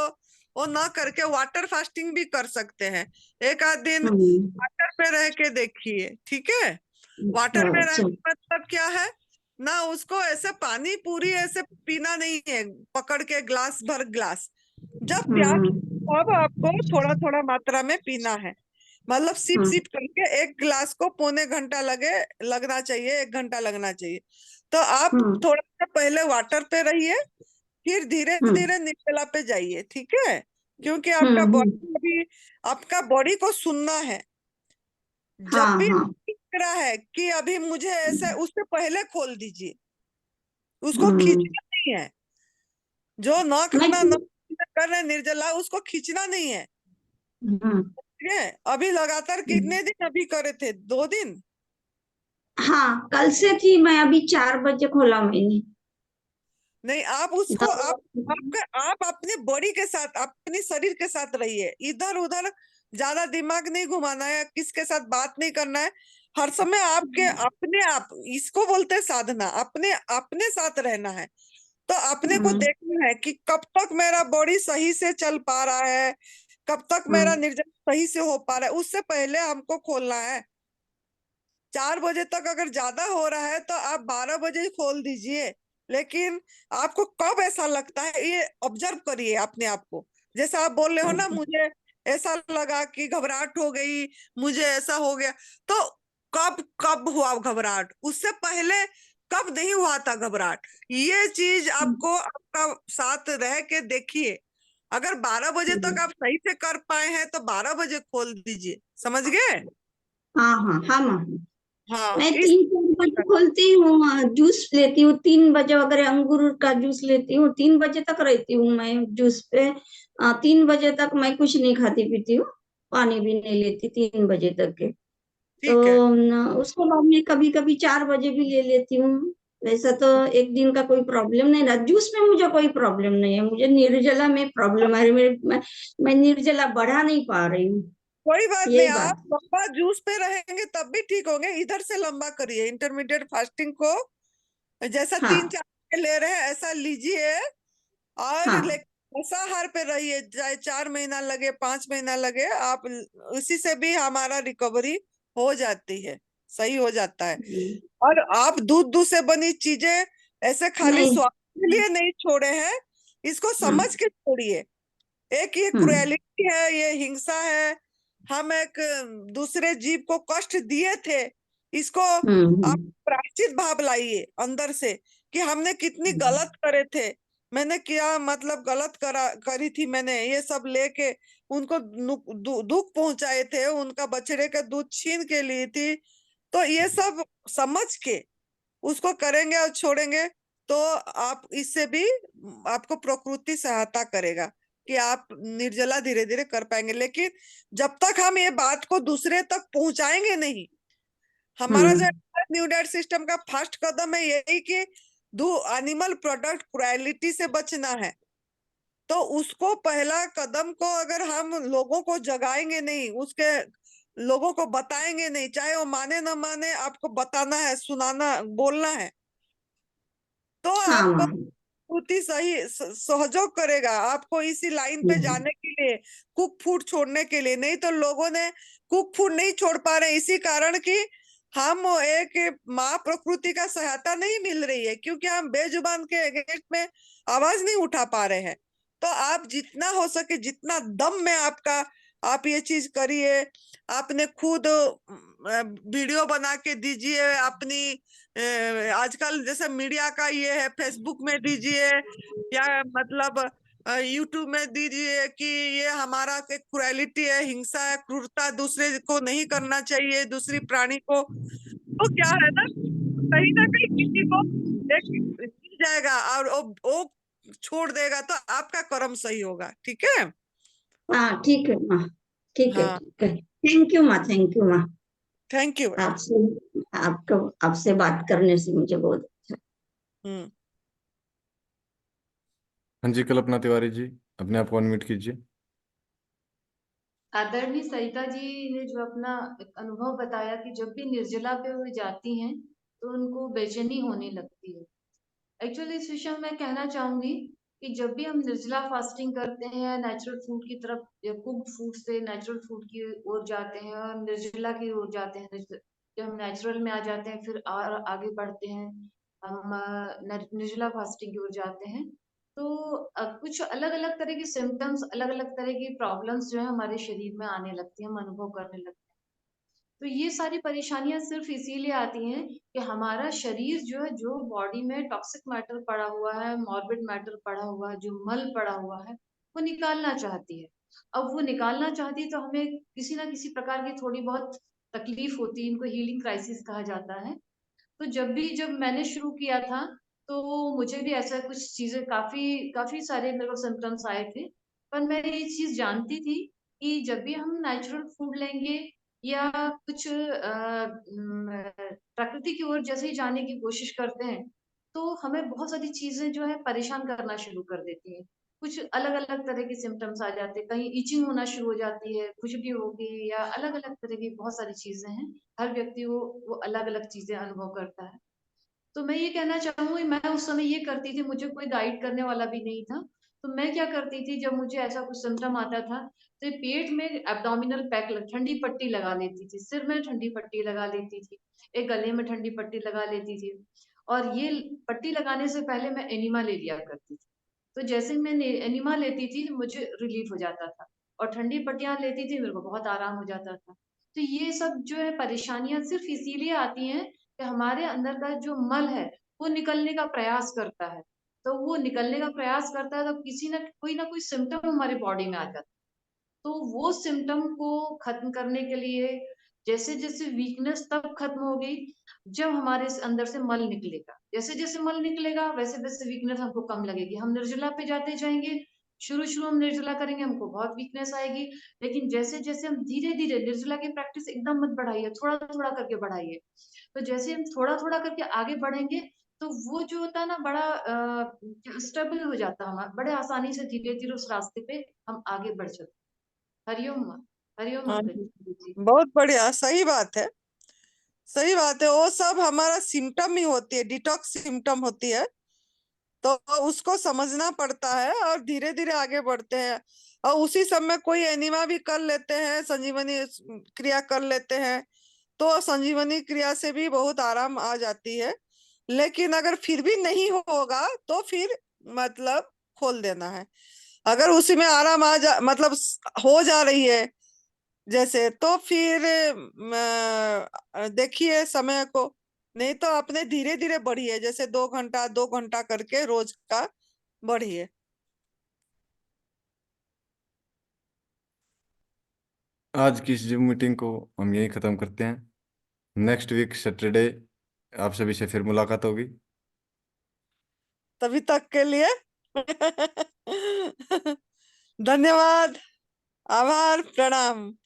[SPEAKER 3] वो ना करके वाटर फास्टिंग भी कर सकते हैं, एक आध दिन
[SPEAKER 10] हम्म,
[SPEAKER 3] वाटर पे रह के देखिए, ठीक है? वाटर
[SPEAKER 10] अच्छा
[SPEAKER 3] में
[SPEAKER 10] अच्छा,
[SPEAKER 3] रहने का मतलब क्या है ना, उसको ऐसे पानी पूरी ऐसे पीना नहीं है, पकड़ के ग्लास भर ग्लास, जब प्यास तब आपको थोड़ा थोड़ा मात्रा में पीना है, मतलब सिप
[SPEAKER 10] हम्म
[SPEAKER 3] सिप करके एक गिलास को पौने घंटा लगना चाहिए, 1 घंटा लगना चाहिए। तो आप
[SPEAKER 10] हम्म
[SPEAKER 3] थोड़ा सा पहले वाटर पे रहिए, फिर धीरे
[SPEAKER 10] हम्म
[SPEAKER 3] धीरे निर्जला पे जाइए, ठीक है? क्योंकि
[SPEAKER 10] हम्म,
[SPEAKER 3] आपका बॉडी को सुनना है,
[SPEAKER 10] हाँ
[SPEAKER 3] जब भी
[SPEAKER 10] हाँ,
[SPEAKER 3] दिख रहा है कि अभी मुझे ऐसे, उससे पहले खोल दीजिए, उसको
[SPEAKER 10] हम्म
[SPEAKER 3] खींचना नहीं है। जो ना
[SPEAKER 10] मैं
[SPEAKER 3] खाना ना पीना कर रहे हैं निर्जला, उसको खींचना नहीं है,
[SPEAKER 10] हम्म,
[SPEAKER 3] ठीक है? अभी लगातार कितने दिन अभी करे थे, 2 दिन?
[SPEAKER 10] हाँ कल से थी, मैं अभी 4 बजे खोला मैंने।
[SPEAKER 3] नहीं, आप उसको
[SPEAKER 10] दवा-
[SPEAKER 3] आप अपने बॉडी के साथ, अपने शरीर के साथ रहिए, इधर उधर ज्यादा दिमाग नहीं घुमाना है, किसके साथ बात नहीं करना है, हर समय आपके अपने आप, इसको बोलते हैं साधना, अपने अपने साथ रहना है। तो अपने को
[SPEAKER 10] हम्म
[SPEAKER 3] देखना है कि कब तक मेरा बॉडी सही से चल पा रहा है, कब तक मेरा
[SPEAKER 10] हम्म
[SPEAKER 3] निर्जल सही से हो पा रहा है, उससे पहले हमको खोलना है। 4 बजे तक अगर ज्यादा हो रहा है तो आप 12 बजे ही खोल दीजिए, लेकिन आपको कब ऐसा लगता है ये ऑब्जर्व करिए अपने आप को। जैसा आप बोल रहे हो ना, मुझे ऐसा लगा कि घबराहट हो गई, मुझे ऐसा हो गया, तो कब कब हुआ घबराहट, उससे पहले कब नहीं हुआ था घबराहट, ये चीज आपको आपका साथ रह के देखिए। अगर 12 बजे तक आप सही से कर पाए हैं तो 12 बजे खोल दीजिए, समझ गए?
[SPEAKER 10] हाँ हाँ हाँ माँ,
[SPEAKER 3] हाँ,
[SPEAKER 10] मैं
[SPEAKER 3] इस
[SPEAKER 10] 3-4 बजे खोलती हूँ, जूस लेती हूँ 3 बजे, अगर अंगूर का जूस लेती हूँ 3 बजे तक रहती हूँ मैं जूस पे। 3 बजे तक मैं कुछ नहीं खाती पीती हूँ, पानी भी नहीं लेती 3 बजे तक के।
[SPEAKER 3] ठीक है।
[SPEAKER 10] तो उसके बाद में कभी कभी 4 बजे भी ले लेती हूँ। वैसा तो एक दिन का कोई प्रॉब्लम नहीं ना, जूस में मुझे कोई प्रॉब्लम नहीं है, मुझे निर्जला में प्रॉब्लम है, मैं निर्जला बढ़ा नहीं पा रही हूँ,
[SPEAKER 3] कोई बात नहीं,
[SPEAKER 10] यही
[SPEAKER 3] आप
[SPEAKER 10] बात।
[SPEAKER 3] लंबा जूस पे रहेंगे तब भी ठीक होंगे, इधर से लंबा करिए, इंटरमीडिएट फास्टिंग को जैसा तीन
[SPEAKER 10] हाँ
[SPEAKER 3] चार के ले रहे हैं ऐसा लीजिए, और
[SPEAKER 10] हाँ,
[SPEAKER 3] मांसाहार पे रहिए, चाहे 4 महीना लगे, 5 महीना लगे, आप उसी से भी हमारा रिकवरी हो जाती है, सही हो जाता है। और आप दूध दूध से बनी चीजें ऐसे खाली
[SPEAKER 10] नहीं,
[SPEAKER 3] स्वाद के लिए नहीं छोड़े हैं, इसको समझ
[SPEAKER 10] हम्म
[SPEAKER 3] के छोड़िए। एक ये
[SPEAKER 10] हम्म
[SPEAKER 3] क्रुएलिटी है, ये हिंसा है, हम एक दूसरे जीव को कष्ट दिए थे, इसको आप
[SPEAKER 10] हम्म
[SPEAKER 3] प्रायश्चित भाव लाइए अंदर से कि हमने कितनी गलत करे थे, मैंने क्या मतलब गलत करी थी, मैंने ये सब लेके उनको दुख पहुंचाए थे, उनका बछड़े का दूध छीन के ली थी। तो ये सब समझ के उसको करेंगे और छोड़ेंगे तो आप इससे भी आपको प्रकृति सहायता करेगा कि आप निर्जला धीरे धीरे कर पाएंगे। लेकिन जब तक हम ये बात को दूसरे तक पहुंचाएंगे नहीं, हमारा जो न्यू डाइट सिस्टम का फर्स्ट कदम है यही कि दो एनिमल प्रोडक्ट क्रुएलिटी से बचना है। तो उसको पहला कदम को अगर हम लोगों को जगाएंगे नहीं, उसके लोगों को बताएंगे नहीं, चाहे वो माने ना माने, आपको बताना है, सुनाना, बोलना है, तो
[SPEAKER 10] हाँ
[SPEAKER 3] आपको
[SPEAKER 10] माँ।
[SPEAKER 3] प्रकृति सही सहयोग करेगा आपको इसी लाइन पे जाने के लिए, कुक फूड छोड़ने के लिए। नहीं तो लोगों ने कुक फूड नहीं छोड़ पा रहे इसी कारण कि हम एक माँ प्रकृति का सहायता नहीं मिल रही है, क्योंकि हम बेजुबान के अगेंस्ट में आवाज नहीं उठा पा रहे हैं। तो आप जितना हो सके, जितना दम में आपका, आप ये चीज करिए। आपने खुद वीडियो बना के दीजिए अपनी, आजकल जैसे मीडिया का ये है, फेसबुक में दीजिए या मतलब यूट्यूब में दीजिए कि ये हमारा क्रुएलिटी है, हिंसा है, क्रूरता दूसरे को नहीं करना चाहिए, दूसरी प्राणी को। तो क्या है ना कहीं किसी को एक मिल जाएगा और वो छोड़ देगा तो आपका कर्म सही होगा। ठीक है।
[SPEAKER 10] हाँ ठीक है माँ, ठीक है
[SPEAKER 3] हाँ,
[SPEAKER 10] ठीक है। थैंक यू माँ, थैंक यू माँ।
[SPEAKER 3] Thank you.
[SPEAKER 10] आपसे आपको आपसे बात करने से मुझे बहुत अच्छा।
[SPEAKER 3] हम्म।
[SPEAKER 2] हाँ जी, कल्पना तिवारी जी, अपने आप को अनम्यूट कीजिए।
[SPEAKER 11] आदरणीय सरिता जी ने जो अपना एक अनुभव बताया कि जब भी निर्जला पे वो जाती हैं तो उनको बेचैनी होने लगती है। एक्चुअली इस विषय में मैं कहना चाहूंगी कि जब भी हम निर्जला फास्टिंग करते हैं, नेचुरल फूड की तरफ या कुक्ड फूड से नेचुरल फूड की ओर जाते हैं और निर्जला की ओर जाते हैं, जब हम नेचुरल में आ जाते हैं फिर और आगे बढ़ते हैं, हम निर्जला फास्टिंग की ओर जाते हैं, तो कुछ अलग अलग तरह के सिम्टम्स, अलग अलग तरह की प्रॉब्लम्स जो है हमारे शरीर में आने लगती है, हम अनुभव करने लगते हैं। तो ये सारी परेशानियां सिर्फ इसीलिए आती हैं कि हमारा शरीर जो है, जो बॉडी में टॉक्सिक मैटर पड़ा हुआ है, मॉर्बिड मैटर पड़ा हुआ है, जो मल पड़ा हुआ है, वो निकालना चाहती है। अब वो निकालना चाहती है तो हमें किसी ना किसी प्रकार की थोड़ी बहुत तकलीफ होती है, इनको हीलिंग क्राइसिस कहा जाता है। तो जब मैंने शुरू किया था तो मुझे भी ऐसा कुछ चीजें काफी काफी सारे मेरे को सिम्टम्स आए थे। पर मैं ये चीज जानती थी कि जब भी हम नेचुरल फूड लेंगे या कुछ प्रकृति की ओर जैसे ही जाने की कोशिश करते हैं तो हमें बहुत सारी चीजें जो है परेशान करना शुरू कर देती हैं। कुछ अलग अलग तरह के सिम्टम्स आ जाते हैं, कहीं इचिंग होना शुरू हो जाती है, खुजली होगी, या अलग अलग तरह की बहुत सारी चीजें हैं। हर व्यक्ति वो अलग अलग चीजें अनुभव करता है। तो मैं ये कहना चाहूंगी, मैं उस समय ये करती थी, मुझे कोई गाइड करने वाला भी नहीं था। तो मैं क्या करती थी, जब मुझे ऐसा कुछ सिम्टम आता था तो पेट में एब्डोमिनल पैक ठंडी पट्टी लगा लेती थी, सिर में ठंडी पट्टी लगा लेती थी, एक गले में ठंडी पट्टी लगा लेती थी। और ये पट्टी लगाने से पहले मैं एनिमा ले लिया करती थी। तो जैसे ही मैं एनिमा लेती थी मुझे रिलीफ हो जाता था, और ठंडी पट्टियां लेती थी मेरे को बहुत आराम हो जाता था। तो ये सब जो है परेशानियां सिर्फ इसीलिए आती हैं कि हमारे अंदर का जो मल है वो निकलने का प्रयास करता है। तो वो निकलने का प्रयास करता है तो किसी ना कोई सिम्टम हमारी बॉडी में आ जाता है। तो वो सिम्टम को खत्म करने के लिए, जैसे जैसे वीकनेस तब खत्म होगी जब हमारे अंदर से मल निकलेगा। जैसे जैसे मल निकलेगा वैसे वैसे वीकनेस हमको कम लगेगी। हम निर्जला पे जाते जाएंगे, शुरू शुरू हम निर्जला करेंगे, हमको बहुत वीकनेस आएगी। लेकिन जैसे जैसे हम धीरे धीरे, निर्जला की प्रैक्टिस एकदम मत बढ़ाइए, थोड़ा थोड़ा करके बढ़ाइए। तो जैसे हम थोड़ा थोड़ा करके आगे बढ़ेंगे तो वो जो होता है ना, बड़ा स्टेबल हो जाता है हमारा, बड़े आसानी से धीरे धीरे उस रास्ते पे हम आगे बढ़ जाते। हरिओम माँ, हरिओम
[SPEAKER 3] हाँ,
[SPEAKER 11] अंकल जी।
[SPEAKER 3] बहुत बढ़िया, सही बात है, सही बात है। वो सब हमारा सिम्टम ही होती है, डिटॉक्स सिम्टम होती है। तो उसको समझना पड़ता है और धीरे धीरे आगे बढ़ते हैं। और उसी समय कोई एनिमा भी कर लेते हैं, संजीवनी क्रिया कर लेते हैं, तो संजीवनी क्रिया से भी बहुत आराम आ जाती है। लेकिन अगर फिर भी नहीं होगा तो फिर मतलब खोल देना है। अगर उसी में आराम मतलब हो जा रही है जैसे, तो फिर देखिए समय को। नहीं तो अपने धीरे धीरे बढ़िए, जैसे 2 घंटा 2 घंटा करके रोज का बढ़िए।
[SPEAKER 2] आज की इस जिम मीटिंग को हम यही ख़त्म करते हैं। नेक्स्ट वीक सैटरडे आप सभी से फिर मुलाकात होगी।
[SPEAKER 3] तभी तक के लिए धन्यवाद, आभार, प्रणाम।